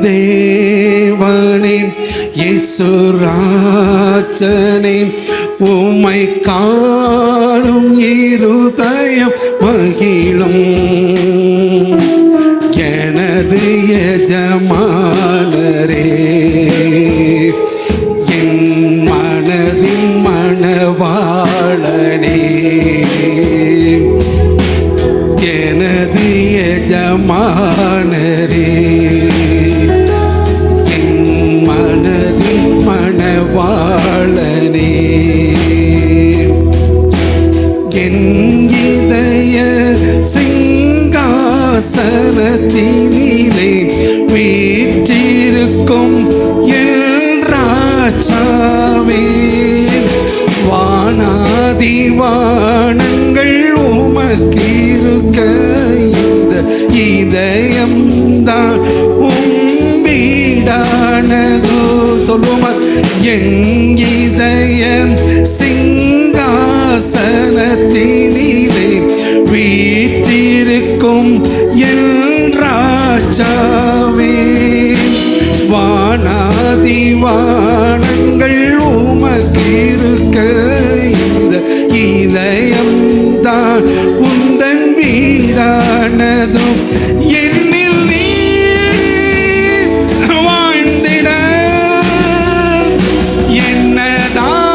தேவனே இயேசு ராஜனே, உம்மை காணும் இருதயம் மகிழும். எனது எஜமானரே, என் மனதின் மணவாளனே, எனது எஜமானரே, என் மனதின் மணவாளனே, என் இதய சிங்காசனத்தினிலே வீற்றிருக்கும் என் ராஜாவே, வானாதி வானங்கள் உமக்கிருக்க இந்த இதயம்தான் உம்பீடானதோ. சொல்லுமா, என் இதயம் சிங்காசனத்தினிலே வீற்றிருக்கும் என் ராஜாவே, வானாதி வானங்கள் உமக்கிருக்க இந்த இதயம்தான் உந்தன் வீடானதும். என்னில் நீ வாழ்ந்திட என்னதான்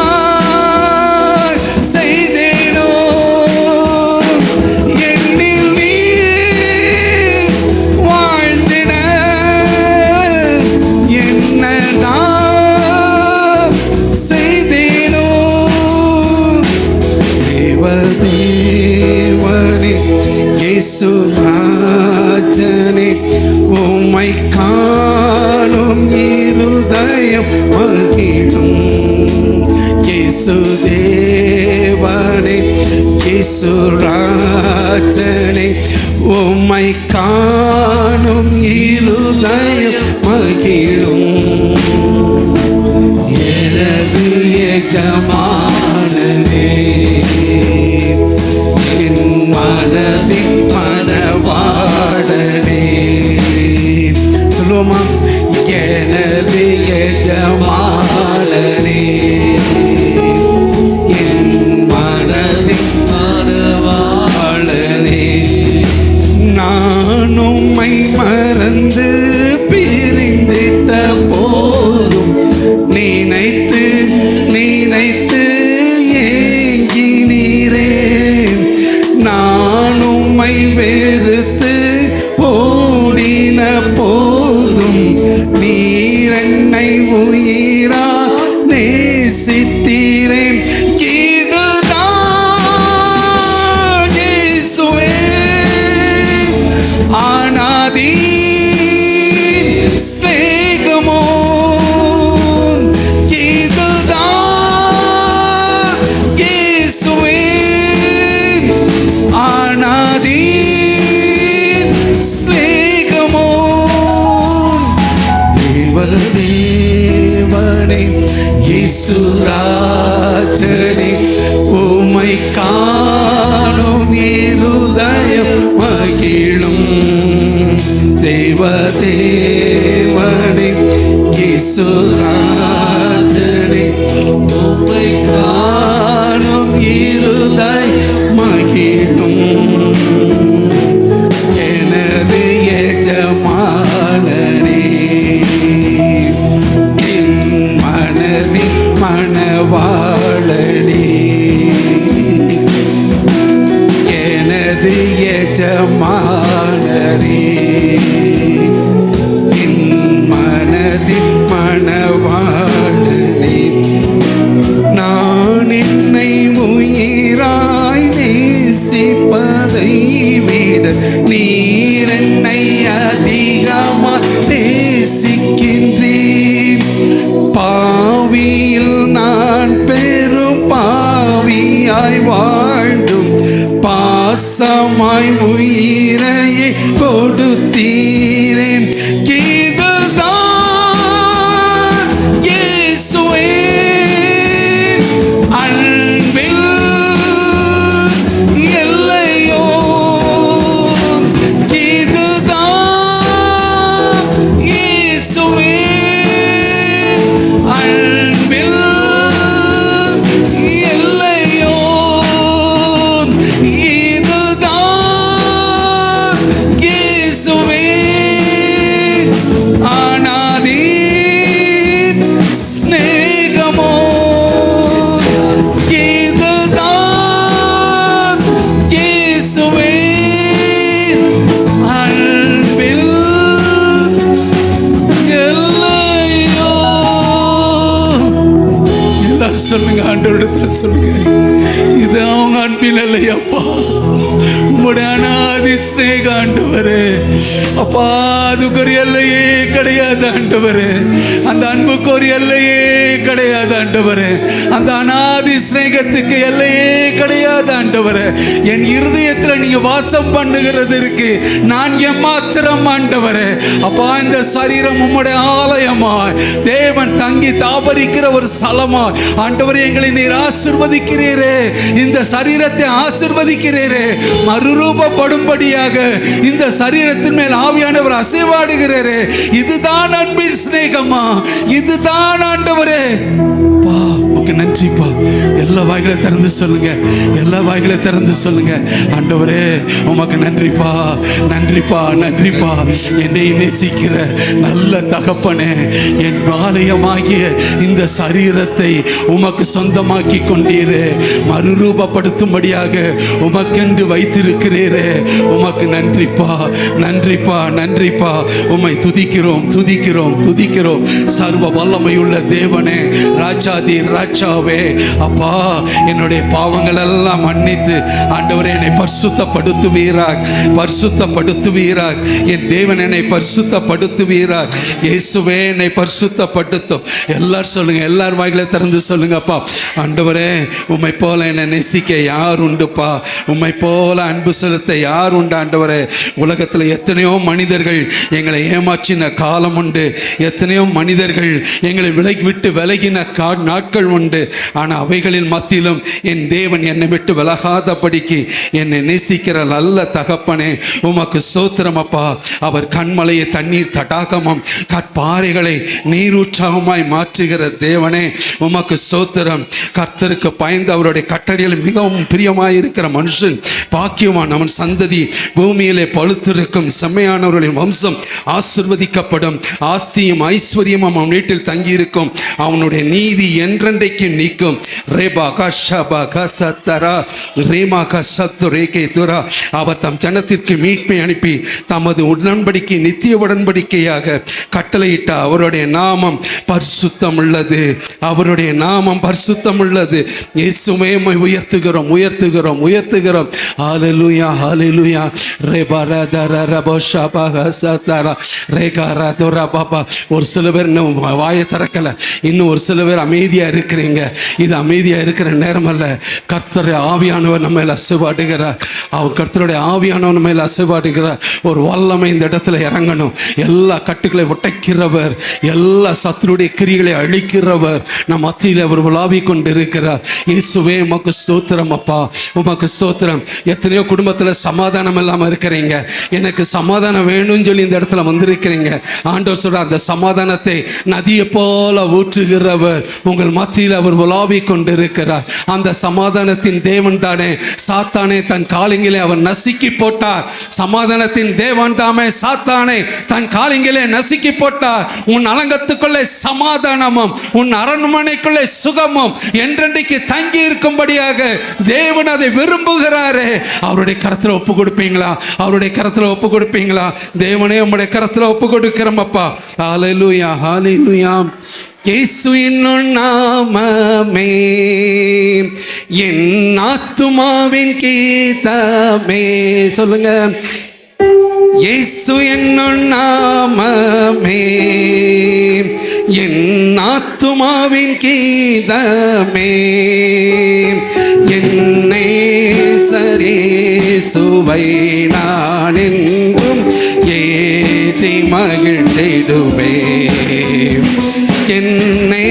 செய்தேனோ, என்னில் நீ வாழ்ந்திட உம்மை காணும் இருதயம் மகிழும். இயேசு தேவனே, இயேசு ராஜனே, உம்மை காணும் இருதயம் மகிழும். எனது எஜமானனே, என் மனதின் மணவாளனே. சொல்லுவோமா? எனது எஜமானனே, என் மனதின் மணவாளனே. நான் உம்மை மறந்து பிரிந்திட்ட போதும் நினைத்து நினைத்து ஏங்கினீரே. நான் உம்மை வெறுத்து ஓடின போதும் நீர் என்னை உயிரா நேசித்தீரே. இதுதான் இயேசுவே அநாதி ஸ்நேகமோ. இதுதான் இயேசுவே அநாதி ஸ்நேகமோ. தேவனே, இயேசு ராஜனே, உம்மை காணும் இருதயம் மகிழும். தேவனே, இயேசு ராஜனே, உம்மை காணும் இருதயம் மகிழும். எனது எஜமானனே, என் மனதின் மணவாளனே. எனது எஜமானனே, என் மனதின் மணவாளனே. நான் என்னை உயிராய் நேசிப்பதை விட நீர் என்னை அதிகமாக நேசிக்கின்றீர். பாவியில் நான் பெரும் பாவியாய் வாழ்ந்தும் பாசமாய் உயிரையே கொடுத்தீரே. இதுதான் இயேசுவே அன்பில் எல்லையோ. இதுதான் இயேசுவே அன்பில் எல்லையோ. இதுதான் இயேசுவே அநாதி ஸ்நேகமோ. இதுதான் இயேசுவே அன்பில் எல்லையோ. எல்லாரும் சொல்லுங்க, ஆண்டவரிடத்துல சொல்லுங்க, இது அவங்க அன்பில் இல்லையப்பா, உம்முடைய அநாதி ஸ்நேக ஆண்டவரே. அப்பா, அதுக்கு ஒரு எல்லையே கிடையாது ஆண்டவரே. அந்த அன்புக்கு ஒரு எல்லையே கிடையாது ஆண்டவரே. அந்த அநாதி ஸ்நேகத்துக்கு எல்லையே கிடையாது ஆண்டவரே. என் இருதயத்தில் நீங்க வாசம் பண்ணுகிறதற்கு நான் எம்மாத்திரம் ஆண்டவரே. அப்பா, இந்த சரீரம் உம்முடைய ஆலயமாய் தேவன் தங்கி தாபரிக்கிற ஒரு ஸ்தலமாய் ஆண்டவரே எங்களை நீர் ஆசீர்வதிக்கிறீரே. இந்த சரீரத்தை ஆசீர்வதிக்கிறீரே. மறுரூபப்படும்படியாக இந்த சரீரத்தின் மேல் ஆவியானவர் அசைவாடுகிறாரே. இதுதான் அன்பின் சிநேகமா? இதுதான் ஆண்டவரே. பா, உமக்கு நன்றிப்பா. எல்லா வாய்களை திறந்து சொல்லுங்க, எல்லா வாய்களை திறந்து சொல்லுங்க. ஆண்டவரே, உமக்கு நன்றிப்பா, நன்றிப்பா, நன்றிப்பா. என்னை நேசிக்கிற நல்ல தகப்பனே, என் ஆலயமாகிய இந்த சரீரத்தை உமக்கு சொந்தமாக்கி கொண்டீரே. மறுரூபப்படுத்தும்படியாக உமக்கென்று வைத்திருக்கிறீரே. உமக்கு நன்றிப்பா, நன்றிப்பா, நன்றிப்பா. உம்மை துதிக்கிறோம், துதிக்கிறோம், துதிக்கிறோம். சர்வ வல்லமையுள்ள தேவனே, ராஜாதி ராஜாவே, அப்பா என்னுடைய பாவங்கள் எல்லாம் மன்னித்து ஆண்டவரே என்னை பரிசுத்தப்படுத்துவீராக, பரிசுத்தப்படுத்துவீராக. என் தேவன் என்னை பரிசுத்தப்படுத்துவீராக. இயேசுவே என்னை பரிசுத்தப்படுத்தும். எல்லாரும் சொல்லுங்க, எல்லாரும் வாய்களை திறந்து சொல்லுங்கப்பா. ஆண்டவரே உம்மை போல என்னை நேசிக்க யார் உண்டுப்பா? உம்மை போல அன்பு செலுத்த யார் உண்டு? ஆண்டவரே உலகத்தில் எத்தனையோ மனிதர்கள் எங்களை ஏமாற்றின காலம் உண்டு, எத்தனையோ மனிதர்கள் எங்களை விட்டு விலகின நாட்கள் உண்டு. ஆனால் அவைகளின் மத்தியிலும் என் தேவன் என்னை விட்டு விலகாதபடிக்கு என்னை நேசிக்கிற நல்ல தகப்பனே உமக்கு ஸ்தோத்திரம் அப்பா. அவர் கண்மலையை தண்ணீர் தடாகமும் கற்பாறைகளை நீரூற்றாகமாய் மாற்றுகிற தேவனே உமக்கு ஸ்தோத்திரம். கர்த்தருக்கு பயந்து அவருடைய கட்டளையில் மிகவும் பிரியமாய் இருக்கிற மனுஷன் பாக்கியவான். அவன் சந்ததி பூமியிலே பழுத்திருக்கும். செம்மையானவர்களின் வம்சம் ஆசிர்வதிக்கப்படும். ஆஸ்தியும் ஐஸ்வர்யமும் அவன் வீட்டில் தங்கியிருக்கும். அவனுடைய நீதி என்றென்றைக்கு நீக்கும். அவர் தம் ஜனத்திற்கு மீட்பை அனுப்பி தமது உடன்படிக்கை நித்திய உடன்படிக்கையாக கட்டளையிட்ட அவருடைய நாமம் பரிசுத்தம் உள்ளது. அவருடைய நாமம் பரிசுத்தம் உள்ளது. இயேசுவே உயர்த்துகிறோம், உயர்த்துகிறோம், உயர்த்துகிறோம். ஹல்லேலூயா, ஹல்லேலூயா. ஒரு சில பேர் இன்னும் வாயை திறக்கல, இன்னும் ஒரு சில பேர் அமைதியா இருக்கிறீங்க. இது அமைதியா இருக்கிற நேரம் அல்ல. கர்த்தருடைய ஆவியானவர் நம்ம மேல் அசைவாடுகிறார். அவர் கர்த்தருடைய ஆவியானவர் நம்ம மேல் அசைவாடுகிறார். ஒரு வல்லமை இந்த இடத்துல இறங்கணும். எல்லா கட்டுக்களை உடைக்கிறவர், எல்லா சத்துருடைய கிரிகளை அழிக்கிறவர் நம் மத்தியில் அவர் உலாவி கொண்டு இருக்கிறார். இயேசுவே உமக்கு ஸ்தோத்திரம் அப்பா, உமக்கு ஸ்தோத்திரம். எத்தனையோ குடும்பத்தில் சமாதானம் இல்லாமல் இருக்கிறீங்க. எனக்கு சமாதானம் வேணும்னு சொல்லி இந்த இடத்துல வந்திருக்கிறீங்க. ஆண்டவர் சொல்ற அந்த சமாதானத்தை நதியை போல ஊற்றுகிறவர் உங்கள் மத்தியில் அவர் உலாவி கொண்டிருக்கிறார். அந்த சமாதானத்தின் தேவன் தானே சாத்தானே தன் காலிங்கிலே அவர் நசுக்கி போட்டார். சமாதானத்தின் தேவன் தாமே சாத்தானே தன் காலிங்கிலே நசுக்கி போட்டார். உன் அலங்கத்துக்குள்ளே சமாதானமும் உன் அரண்மனைக்குள்ளே சுகமும் என்றென்றைக்கு தங்கி இருக்கும்படியாக தேவன் அதை விரும்புகிறாரே. அவருடைய கரத்தில் ஒப்பு கொடுப்பீங்களா? அவருடைய கரத்தில் ஒப்பு கொடுப்பீங்களா? தேவனே உம்முடைய கரத்தில் ஒப்பு கொடுக்கிறோம் அப்பா. ஹல்லேலூயா, ஹல்லேலூயா. இயேசு என்னும் நாமமே என் ஆத்துமாவின் கீதமே. சொல்லுங்க, இயேசு என்னும் நாமமே என் ஆத்துமாவின் கீதமே. என்னை சரேசுவை நான் என்றும் ஏற்றி மகிழ்ந்திடுவே. என்னை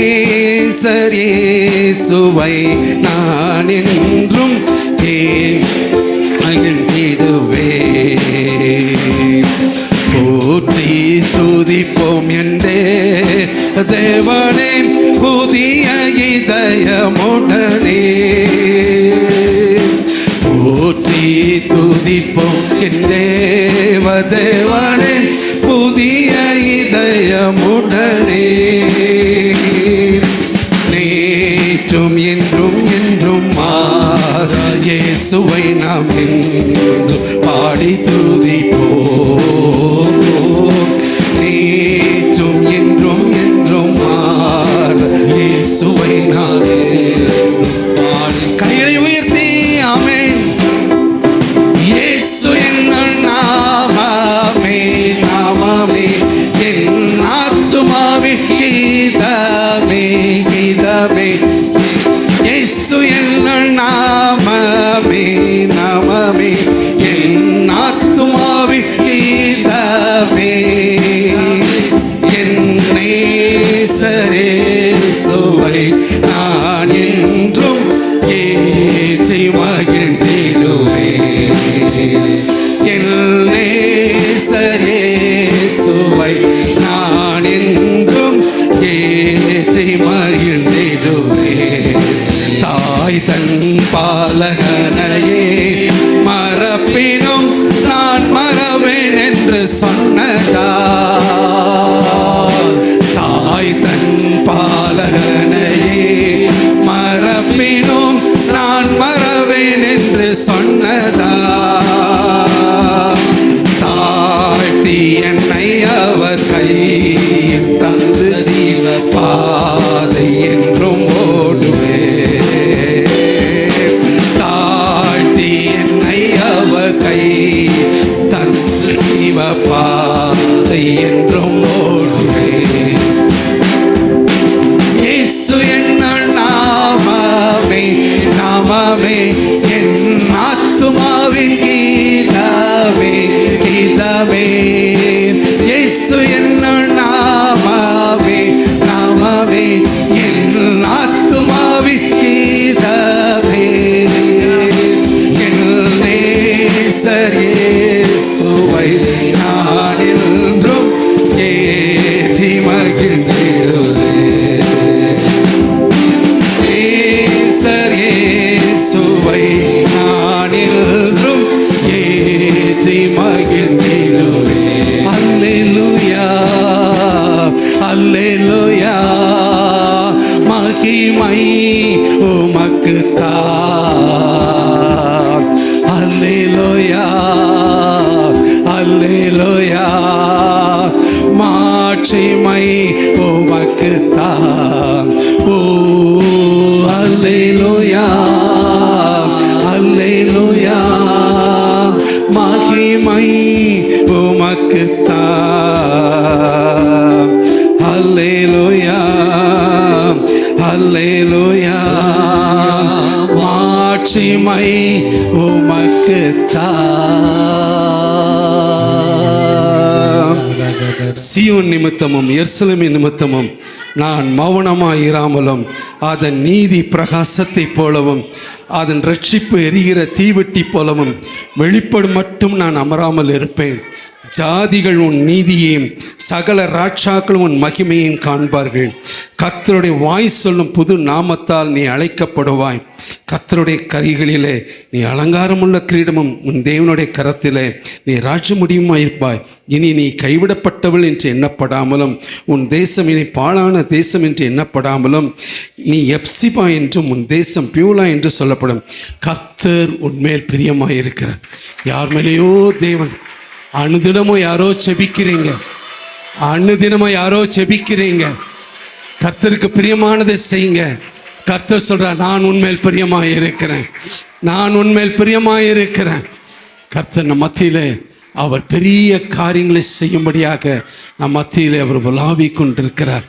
சரேசுவை நான் என்றும் மகிழ்ந்திடுவே. போற்றி துதிப்போம் என்றே தேவனே புதிய இதயமுடனே. போற்றி துதிப்போம் என்றே தேவனே புதிய இதயமுடனே. நேற்றும் என்றும் என்றும் மாறா இயேசுவை நாம் என்று பாடி துதிப்போம். நேற்றும் என்றும் என்றும் மாறா இயேசுவை நாம் பாடி கைகளை உயர்த்தி ஆமென். இயேசு என்னும் நாமமே, நாமமே என் ஆத்துமாவின் கீதமே, கீதமே. இயேசு என்னும் நாமமே, நாமமே என் ஆத்துமாவின் கீதமே. என்னை சரேசுவை நான் என்றும் ஏற்றி மகிழ்ந்திடுவே. என்னை சரேசுவை நான் என்றும் ஏற்றி மகிழ்ந்திடுவே. தாய் தன் பாலகனையே மறப்பதில்லை அல்லேலூயா மகிமை உமக்குத்தான். அல்லேலூயா அல்லேலூயா மாட்சிமை உமக்குத்தான். ஓ அல்லேலூயா அல்லேலூயா மகிமை உமக்குத்தான். அல்லேலூயா அல்லேலூயா மாட்சிமை உமக்குத்தான். சீயோன் நிமித்தமும் எருசலேமின் நிமித்தமும் நான் மௌனமாயிராமலும் அதன் நீதி பிரகாசத்தை போலவும் அதன் ரட்சிப்பு எரிகிற தீவெட்டி போலவும் வெளிப்படும் மட்டும் நான் அமராமல் இருப்பேன். ஜாதிகள் உன் நீதியையும் சகல ராட்சாக்களும் உன் மகிமையையும் காண்பார்கள். கர்த்தருடைய வாய் சொல்லும் புது நாமத்தால் நீ அழைக்கப்படுவாய். கர்த்தருடைய கைகளிலே நீ அலங்காரமுள்ள கிரீடமும் உன் தேவனுடைய கரத்திலே நீ ராஜமுடியுமாயிருப்பாய். இனி நீ கைவிடப்பட்டவள் என்று எண்ணப்படாமலும் உன் தேசம் இனி பாழான தேசம் என்று எண்ணப்படாமலும் நீ எப்சிபா என்றும் உன் தேசம் பியூலா என்று சொல்லப்படும். கர்த்தர் உன்மேல் பிரியமாயிருக்கிறார். யார் மேலேயோ தேவன் அனுதினமும் யாரோ செபிக்கிறீங்க, அனுதினமும் யாரோ செபிக்கிறீங்க. கர்த்தருக்கு பிரியமானதை செய்யுங்க. கர்த்தர் சொல்றார், நான் உன்மேல் பிரியமாக இருக்கிறேன், நான் உன்மேல் பிரியமாக இருக்கிறேன். கர்த்தர் நம் மத்தியிலே அவர் பெரிய காரியங்களை செய்யும்படியாக நம் மத்தியிலே அவர் உலாவிக் கொண்டிருக்கிறார்.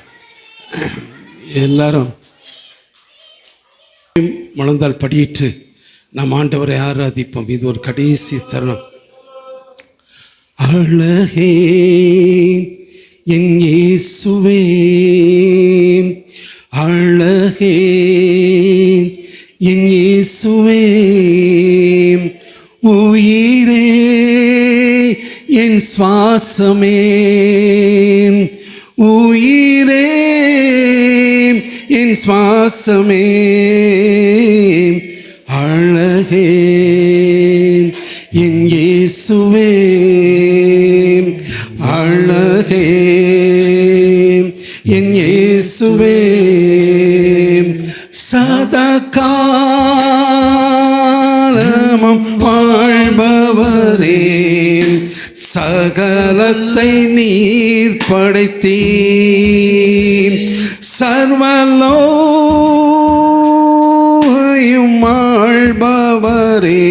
எல்லாரும் முழந்தால் படியிட்டு நம் ஆண்டவரை ஆராதிப்போம். இது ஒரு கடைசி தருணம். அழகே என் இயேசுவே, அழகே என் இயேசுவே, உயிரே என் சுவாசமே, உயிரே என் சுவாசமே, அழகே என் இயேசுவே, அழகே என் இயேசுவே, சதா காலமும் வாழ்பவரே, சகலத்தை நீர் படைத்தீர், சர்வலோகம் ஆள்பவரே,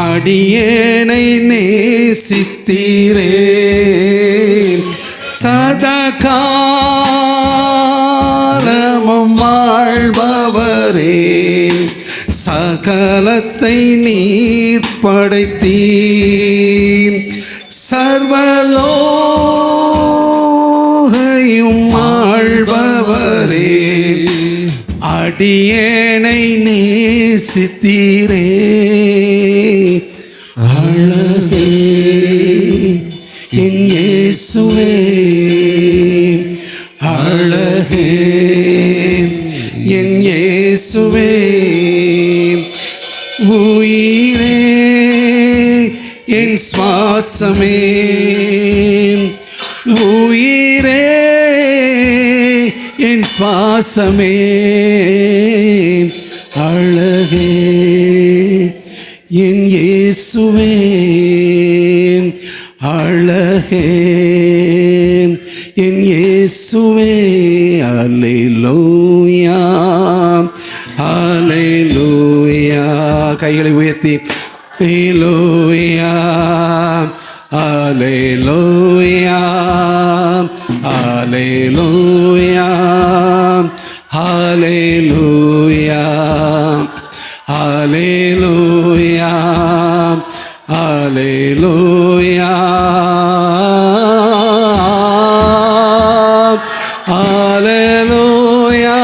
அடியேனை நேசித்தீரே, சதா காலமும் வாழ்பவரே, சகலத்தை நீர் படைத்தீர், சர்வலோகம் ஆள்பவரே, அடியேனை நேசித்தீரே, அழகே என் இயேசுவே, அழகே என் இயேசுவே, உயிரே என் சுவாசமே, உயிரே என் சுவாசமே, அழகே என் இயேசுவே, அழகே என் இயேசுவே. அல்லேலூயா அல்லேலூயா. கைகளை உயர்த்தி அல்லேலூயா அல்லேலூயா அல்லேலூயா அல்லேலூயா அல்லேலூயா அல்லேலூயா அல்லேலூயா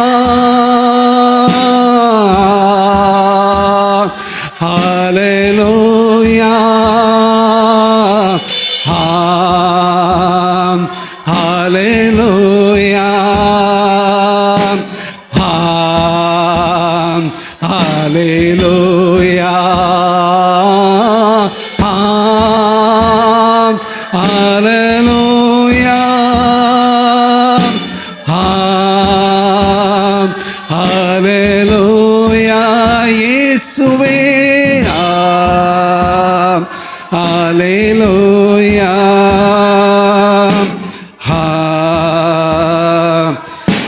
அல்லேலூயா அல்லேலூயா அல்லேலூயா அல்லேலூயா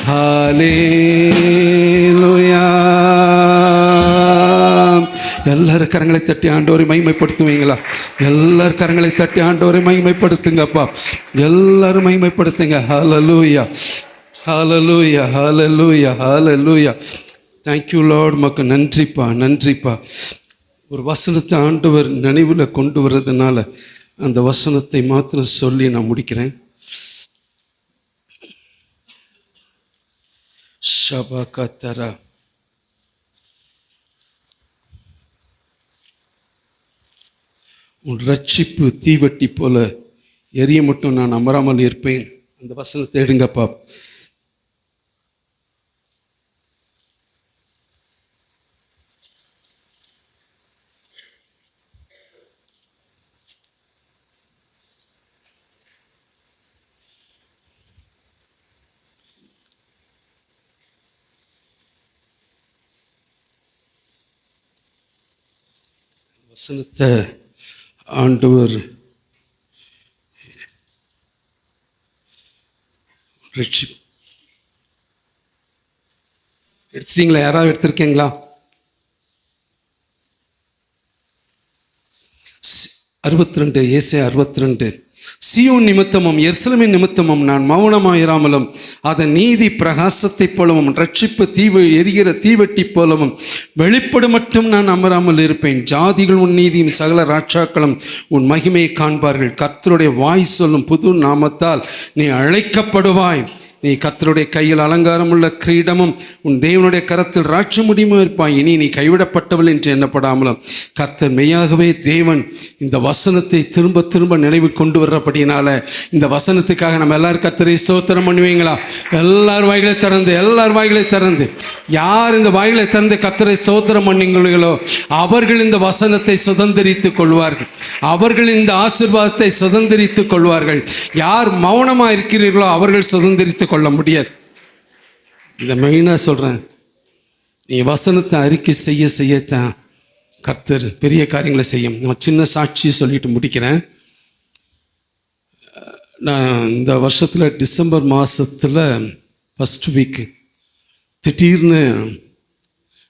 ஹல்லேலூயா. எல்லாரும் கரங்களை தட்டி ஆண்டவரை மகிமைப்படுத்துவீங்களா? எல்லாரும் கரங்களை தட்டி ஆண்டவரை மகிமைப்படுத்துங்கப்பா. எல்லாரும் மகிமைப்படுத்துங்க. ஹல்லேலூயா, ஹல்லேலூயா, ஹல்லேலூயா, ஹல்லேலூயா. Thank you Lord. மக்கு நன்றிப்பா, நன்றிப்பா. ஒரு வசனத்தை ஆண்டவர் நினைவில் கொண்டு வர்றதுனால அந்த வசனத்தை மாத்திரம் சொல்லி நான் முடிக்கிறேன். ஷபகதரா. உன் ரட்சிப்பு தீவட்டி போல எரிய மட்டும் நான் அமராமல் இருப்பேன். அந்த வசனத்தை எடுங்கப்பா. வசனத்தை ஆண்டவர் எடுத்துட்டீங்களா? யாராவது எடுத்திருக்கீங்களா? 62, ஏசாயா 62. சீயோன் நிமித்தமும் எருசலேமின் நிமித்தமும் நான் மௌனமாயிராமலும் அதன் நீதி பிரகாசத்தைப் போலவும் ரட்சிப்பு எரிகிற தீவெட்டி போலவும் வெளிப்படும் மட்டும் நான் அமராமல் இருப்பேன். ஜாதிகள் உன் நீதியும் சகல ராட்சாக்களும் உன் மகிமையை காண்பார்கள். கர்த்தருடைய வாய் சொல்லும் புது நாமத்தால் நீ அழைக்கப்படுவாய். நீ கர்த்தருடைய கையில் அலங்காரமுள்ள கிரீடமும் உன் தேவனுடைய கரத்தில் ராட்ச முடியுமும் இருப்பாய். இனி நீ கைவிடப்பட்டவள் என்று எண்ணப்படாமலும் கர்த்தர் மெய்யாகவே தேவன். இந்த வசனத்தை திரும்ப திரும்ப நினைவு கொண்டு வர்றபடினால இந்த வசனத்துக்காக நம்ம எல்லாரும் கர்த்தரை ஸ்தோத்திரம் பண்ணுவீங்களா? எல்லார் வாய்களை திறந்து, எல்லார் வாய்களை திறந்து, யார் இந்த வாய்களை திறந்து கர்த்தரை ஸ்தோத்திரம் பண்ணுங்களோ அவர்கள் இந்த வசனத்தை சுதந்திரித்துக் கொள்வார்கள். அவர்கள் இந்த ஆசீர்வாதத்தை சுதந்திரித்துக் கொள்வார்கள். யார் மௌனமாக இருக்கிறீர்களோ அவர்கள் சுதந்திரித்துக் கொள்ள முடியாது. இதை மெயினாக சொல்கிறேன். நீ வசனத்தை அறிக்கை செய்ய செய்யத்தான் கர்த்தர் பெரிய காரியங்களை செய்யும். நான் சின்ன சாட்சி சொல்லிட்டு முடிக்கிறேன். நான் இந்த வருஷத்தில் டிசம்பர் மாதத்தில் ஃபஸ்ட் வீக்கு திடீர்னு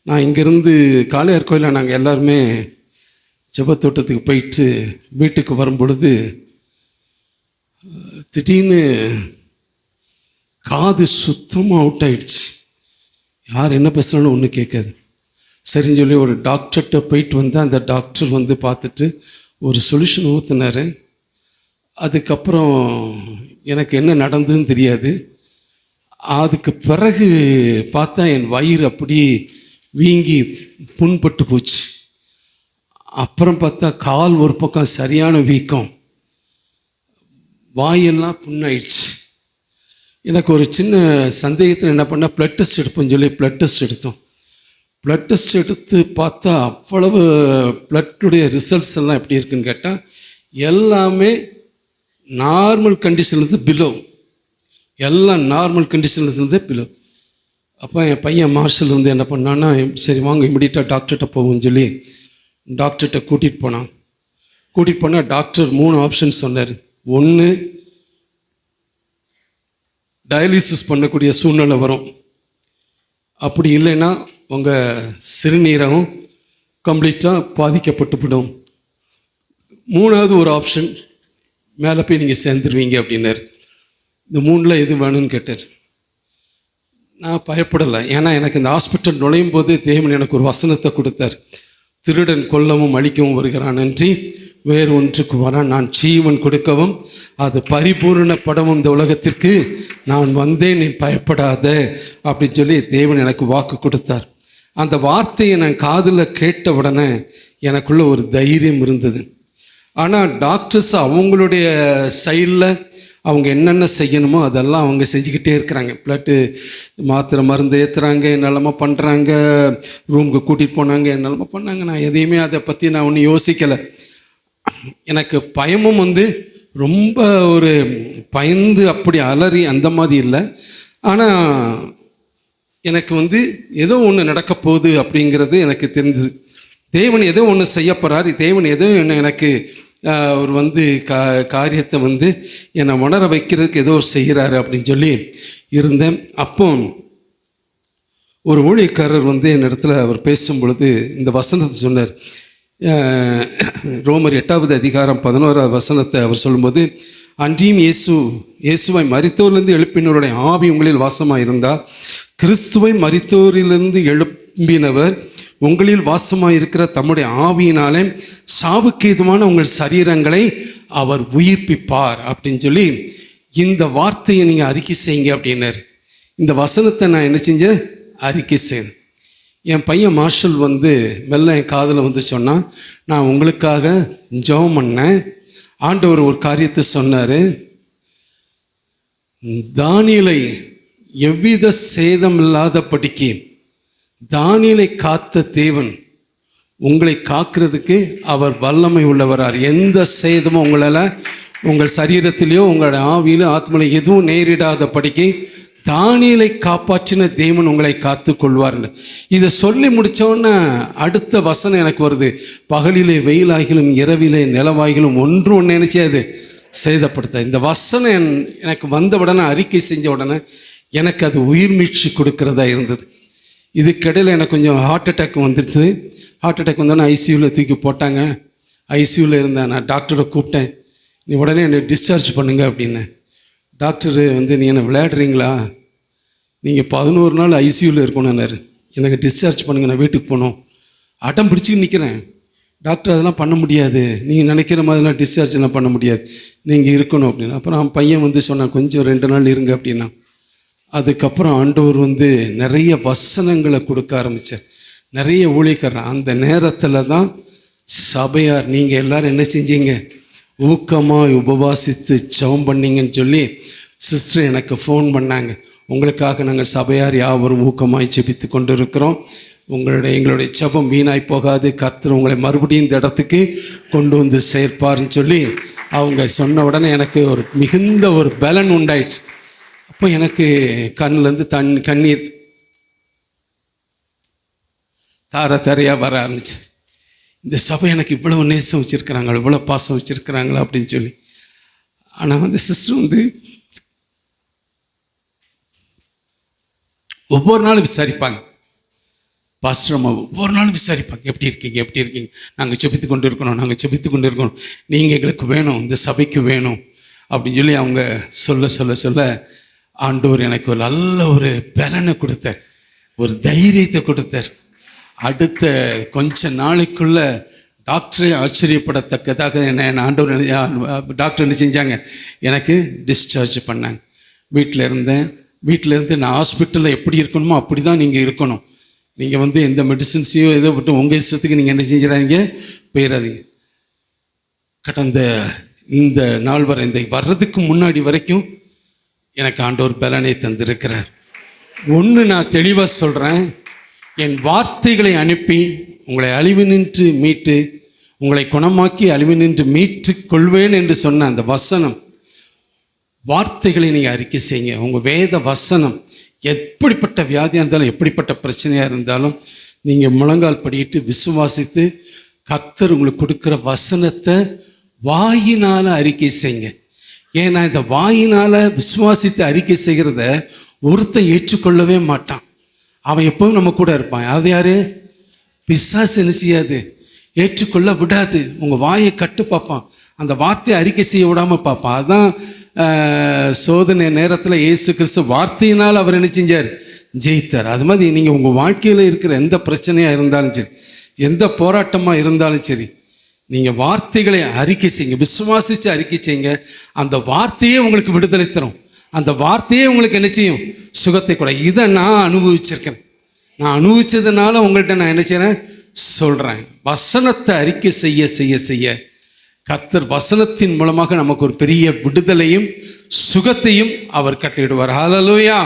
நான் இங்கேருந்து காளையார் கோயிலில் நாங்கள் எல்லாருமே ஜெபத்தோட்டத்துக்கு போயிட்டு வீட்டுக்கு வரும் பொழுது திடீர்னு காது சுத்தமாக அவுட் ஆயிடுச்சு. யார் என்ன பேசுகிறாலும் ஒன்றும் கேட்காது. சரின்னு சொல்லி ஒரு டாக்டர்கிட்ட போயிட்டு வந்து அந்த டாக்டர் வந்து பார்த்துட்டு ஒரு சொல்யூஷன் ஊற்றினார். அதுக்கப்புறம் எனக்கு என்ன நடந்ததுன்னு தெரியாது. அதுக்கு பிறகு பார்த்தா என் வயிறு அப்படி வீங்கி புண்பட்டு போச்சு. அப்புறம் பார்த்தா கால் ஒரு பக்கம் சரியான வீக்கம், வாயெல்லாம் புண்ணாயிடுச்சு. எனக்கு ஒரு சின்ன சந்தேகத்தில் என்ன பண்ணால் ப்ளட் டெஸ்ட் எடுப்போம்னு சொல்லி ப்ளட் டெஸ்ட் எடுத்தோம். ப்ளட் டெஸ்ட் எடுத்து பார்த்தா அவ்வளவு ப்ளட்டுடைய ரிசல்ட்ஸ் எல்லாம் எப்படி இருக்குன்னு கேட்டால் எல்லாமே நார்மல் கண்டிஷன்லேருந்து பிலோ, எல்லாம் நார்மல் கண்டிஷன்லேருந்து பிலோ. அப்போ என் பையன் மார்ஷல் வந்து என்ன பண்ணான்னா, சரி வாங்க இமிடியட்டாக டாக்டர்கிட்ட போவோம்னு சொல்லி டாக்டர்கிட்ட கூட்டிகிட்டு போனால் டாக்டர் 3 ஆப்ஷன் சொன்னார். ஒன்று, டயாலிசிஸ் பண்ணக்கூடிய சூழ்நிலை வரும். அப்படி இல்லைன்னா உங்கள் சிறுநீரகம் கம்ப்ளீட்டாக பாதிக்கப்பட்டுவிடும். 3வது ஒரு ஆப்ஷன், மேலே போய் நீங்கள் சேர்ந்துருவீங்க அப்படின்னார். இந்த 3ல் எது வேணும்னு கேட்டார். நான் பயப்படலை. ஏன்னா எனக்கு இந்த ஹாஸ்பிட்டல் நுழையும் போது தேவன் எனக்கு ஒரு வசனத்தை கொடுத்தார். திருடன் கொல்லவும் அழிக்கவும் வருகிறான் அன்றி வேறு ஒன்றுக்கு வரான். நான் ஜீவன் கொடுக்கவும் அது பரிபூர்ணப்படவும் இந்த உலகத்திற்கு நான் வந்தேன், நீ பயப்படாத அப்படின்னு சொல்லி தேவன் எனக்கு வாக்கு கொடுத்தார். அந்த வார்த்தையை நான் காதில் கேட்ட உடனே எனக்குள்ள ஒரு தைரியம் இருந்தது. ஆனால் டாக்டர்ஸ் அவங்களுடைய சைடில் அவங்க என்னென்ன செய்யணுமோ அதெல்லாம் அவங்க செஞ்சுக்கிட்டே இருக்கிறாங்க. பிளட்டு மாத்திரை மருந்து ஏற்றுறாங்க, என்னெல்லாமோ பண்ணுறாங்க, ரூமுக்கு கூட்டிகிட்டு போனாங்க, என்னெல்லாமோ பண்ணாங்க. நான் எதையுமே அதை பற்றி நான் ஒன்றும் யோசிக்கலை. எனக்கு பயமும் வந்து ரொம்ப ஒரு பயந்து அப்படி அலறி அந்த மாதிரி இல்லை. ஆனால் எனக்கு வந்து ஏதோ ஒன்று நடக்க போகுது அப்படிங்கிறது எனக்கு தெரிஞ்சது. தேவன் ஏதோ ஒன்று செய்ய போகிறார், தேவன் ஏதோ எனக்கு அவர் வந்து காரியத்தை வந்து என்னை உணர வைக்கிறதுக்கு ஏதோ செய்கிறாரு அப்படின்னு சொல்லி இருந்தேன். அப்போ ஒரு ஊழியக்காரர் வந்து என்னிடத்துல அவர் பேசும் பொழுது இந்த வசனத்தை சொன்னார். ரோமர் 8வது அதிகாரம் 11வது வசனத்தை அவர் சொல்லும்போது, அன்றியும் இயேசுவை மரித்தோரிலிருந்து எழுப்பினவருடைய ஆவி உங்களில் வாசமாக இருந்தால், கிறிஸ்துவை மரித்தோரிலிருந்து எழுப்பினவர் உங்களில் வாசமாக இருக்கிற தம்முடைய ஆவியினாலே சாவுக்கு ஏதுவான உங்கள் சரீரங்களை அவர் உயிர்ப்பிப்பார் அப்படின்னு சொல்லி இந்த வார்த்தையை நீங்கள் அறிக்கை செய்யுங்க அப்படின்னாரு. இந்த வசனத்தை நான் என்ன செஞ்சேன்? அறிக்கை செய்தேன். என் பையன் மார்ஷல் வந்து மெல்ல என் காதில் வந்து சொன்னான், நான் உங்களுக்காக ஜெபம் பண்ணேன், ஆண்டவர் ஒரு காரியத்தை சொன்னார், தானியேலை எவ்வித சேதம் இல்லாதபடிக்கு தானியேலை காத்த தேவன் உங்களை காக்கிறதுக்கு அவர் வல்லமை உள்ளவரார். எந்த சேதமும் உங்களால் உங்கள் சரீரத்திலேயோ உங்களோட ஆவியிலோ ஆத்மலையோ எதுவும் நேரிடாதபடிக்கு தானியேலை காப்பாற்றின தேவன் உங்களை காத்து கொள்வார்னு. இதை சொல்லி முடித்தோன்னே அடுத்த வசனம் எனக்கு வருது, பகலிலே வெயிலாகிலும் இரவிலே நிலவாகிலும் ஒன்றும் நினைச்சாது சேதப்படுத்த. இந்த வசனம் எனக்கு வந்த உடனே, அறிக்கை செஞ்ச உடனே எனக்கு அது உயிர் மீட்சி கொடுக்கறதா இருந்தது. இதுக்கிடையில் எனக்கு கொஞ்சம் ஹார்ட் அட்டாக் வந்துடுச்சு. ஹார்ட் அட்டாக் வந்தோடனே ஐசியூவில் தூக்கி போட்டாங்க. ஐசியூவில் இருந்தேன். நான் டாக்டரை கூப்பிட்டேன், நீ உடனே என்னை டிஸ்சார்ஜ் பண்ணுங்க அப்படின்னு. டாக்டரு வந்து, நீ என்ன விளையாடுறீங்களா, நீங்கள் 11 நாள் ஐசியூவில் இருக்கணும்னாரு. எனக்கு டிஸ்சார்ஜ் பண்ணுங்க, நான் வீட்டுக்கு போகணும். அடம் பிடிச்சி நிற்கிறேன். டாக்டர் அதெல்லாம் பண்ண முடியாது, நீங்கள் நினைக்கிற மாதிரிலாம் டிஸ்சார்ஜ்லாம் பண்ண முடியாது, நீங்கள் இருக்கணும் அப்படின்னு. அப்புறம் பையன் வந்து சொன்னான், கொஞ்சம் 2 நாள் இருங்க அப்படின்னா. அதுக்கப்புறம் ஆண்டவர் வந்து நிறைய வசனங்களை கொடுக்க ஆரம்பித்தார், நிறைய ஊழியக்காரர். அந்த நேரத்தில் தான் சபையார் நீங்கள் எல்லோரும் என்ன செஞ்சீங்க? ஊக்கமாக உபவாசித்து ஜெபம் பண்ணீங்கன்னு சொல்லி சிஸ்டர் எனக்கு ஃபோன் பண்ணாங்க. உங்களுக்காக நாங்கள் சபையார் யாவரும் ஊக்கமாய் ஜெபித்து கொண்டு இருக்கிறோம். எங்களுடைய ஜெபம் வீணாய் போகாது, கர்த்தர் உங்களை மறுபடியும் இந்த இடத்துக்கு கொண்டு வந்து சேர்ப்பார்னு சொல்லி அவங்க சொன்ன உடனே எனக்கு ஒரு மிகுந்த ஒரு பலன் உண்டாயிடுச்சு. அப்போ எனக்கு கண்ணிலேருந்து கண்ணீர் தாரையாக வர ஆரம்பிச்சு. இந்த சபை எனக்கு இவ்வளோ நேசம் வச்சுருக்கிறாங்களா, இவ்வளோ பாசம் வச்சுருக்கிறாங்களா அப்படின்னு சொல்லி. ஆனால் வந்து சிஸ்டர் வந்து ஒவ்வொரு நாளும் விசாரிப்பாங்க, பாஸ்டர் அம்மா ஒவ்வொரு நாளும் விசாரிப்பாங்க, எப்படி இருக்கீங்க, எப்படி இருக்கீங்க, நாங்கள் செபித்து கொண்டு இருக்கணும், நாங்கள் செபித்து கொண்டு இருக்கணும், நீங்கள் எங்களுக்கு வேணும், இந்த சபைக்கு வேணும் அப்படின்னு சொல்லி அவங்க சொல்ல சொல்ல சொல்ல ஆண்டவர் எனக்கு ஒரு நல்ல ஒரு பலனை கொடுத்தார், ஒரு தைரியத்தை கொடுத்தார். அடுத்த கொஞ்ச நாளைக்குள்ள டாக்டரே ஆச்சரியப்படத்தக்கதாக என்ன ஆண்டவர் டாக்டர் என்ன செஞ்சாங்க, எனக்கு டிஸ்சார்ஜ் பண்ணாங்க. வீட்டில் இருந்து நான் ஹாஸ்பிட்டலில் எப்படி இருக்கணுமோ அப்படி தான் நீங்கள் இருக்கணும். நீங்கள் வந்து எந்த மெடிசின்ஸையோ ஏதோ விட்டு உங்கள் இஷ்டத்துக்கு நீங்கள் என்ன செஞ்சிடாதீங்க, போயிடாதீங்க. கடந்த இந்த நாள் வரை, இந்த வர்றதுக்கு முன்னாடி வரைக்கும் எனக்கு ஆண்டவர் பலனை தந்திருக்கிறார். ஒன்று நான் தெளிவாக சொல்கிறேன், என் வார்த்தைகளை அனுப்பி உங்களை அழிவு நின்று மீட்டு, உங்களை குணமாக்கி அழிவு நின்று மீட்டு கொள்வேன் என்று சொன்ன அந்த வசனம், வார்த்தைகளை நீங்கள் அறிக்கை செய்யுங்க. உங்கள் வேத வசனம் எப்படிப்பட்ட வியாதியாக இருந்தாலும், எப்படிப்பட்ட பிரச்சனையாக இருந்தாலும், நீங்கள் முழங்கால் படியிட்டு விசுவாசித்து கர்த்தர் உங்களுக்கு கொடுக்குற வசனத்தை வாயினால் அறிக்கை செய்யுங்க. ஏன்னா இந்த வாயினால் விசுவாசித்து அறிக்கை செய்கிறத ஒருத்தன் ஏற்றுக்கொள்ளவே மாட்டான். அவன் எப்பவும் நம்ம கூட இருப்பான். அது யாரு? பிசாசு. என்ன செய்யாது? ஏற்றுக்கொள்ள விடாது. உங்கள் வாயை கட்டு பார்ப்பான், அந்த வார்த்தையை அறிக்கை செய்ய விடாமல் பார்ப்பான். அதுதான் சோதனை நேரத்தில் இயேசு கிறிஸ்து வார்த்தையினால் அவர் என்ன செஞ்சார்? ஜெயித்தார். அது மாதிரி நீங்கள் உங்கள் வாழ்க்கையில் இருக்கிற எந்த பிரச்சனையாக இருந்தாலும் சரி, எந்த போராட்டமாக இருந்தாலும் சரி, நீங்கள் வார்த்தைகளை அறிக்கை செய்யுங்க, விசுவாசித்து அறிக்கை செய்யுங்க. அந்த வார்த்தையே உங்களுக்கு விடுதலை தரும், அந்த வார்த்தையே உங்களுக்கு என்ன செய்யும்? சுகத்தை கூட. இதை நான் அனுபவிச்சிருக்கேன். நான் அனுபவிச்சதுனால உங்கள்கிட்ட நான் என்ன செய்கிறேன் சொல்கிறேன். வசனத்தை அறிக்கை செய்ய செய்ய செய்ய கர்த்தர் வசனத்தின் மூலமாக நமக்கு ஒரு பெரிய விடுதலையும் சுகத்தையும் அவர் கட்டளையிடுவார். ஹல்லேலூயா,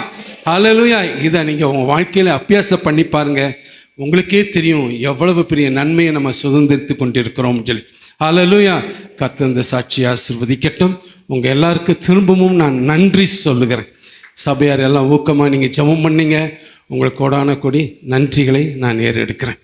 ஹல்லேலூயா. இதை நீங்கள் உங்கள் வாழ்க்கையில் அபியாசம் பண்ணி பாருங்கள், உங்களுக்கே தெரியும் எவ்வளவு பெரிய நன்மையை நம்ம சுதந்திரித்து கொண்டிருக்கிறோம் சொல்லி. ஹல்லேலூயா. கர்த்தர் இந்த சாட்சியை ஆசீர்வதிக்கட்டும். உங்கள் எல்லாருக்கும் திரும்பவும் நான் நன்றி சொல்லுகிறேன். சபையார் எல்லாம் ஊக்கமாக நீங்கள் ஜெபம் பண்ணீங்க. உங்களுக்கு கோடான கோடி நன்றிகளை நான் ஏறெடுக்கிறேன்.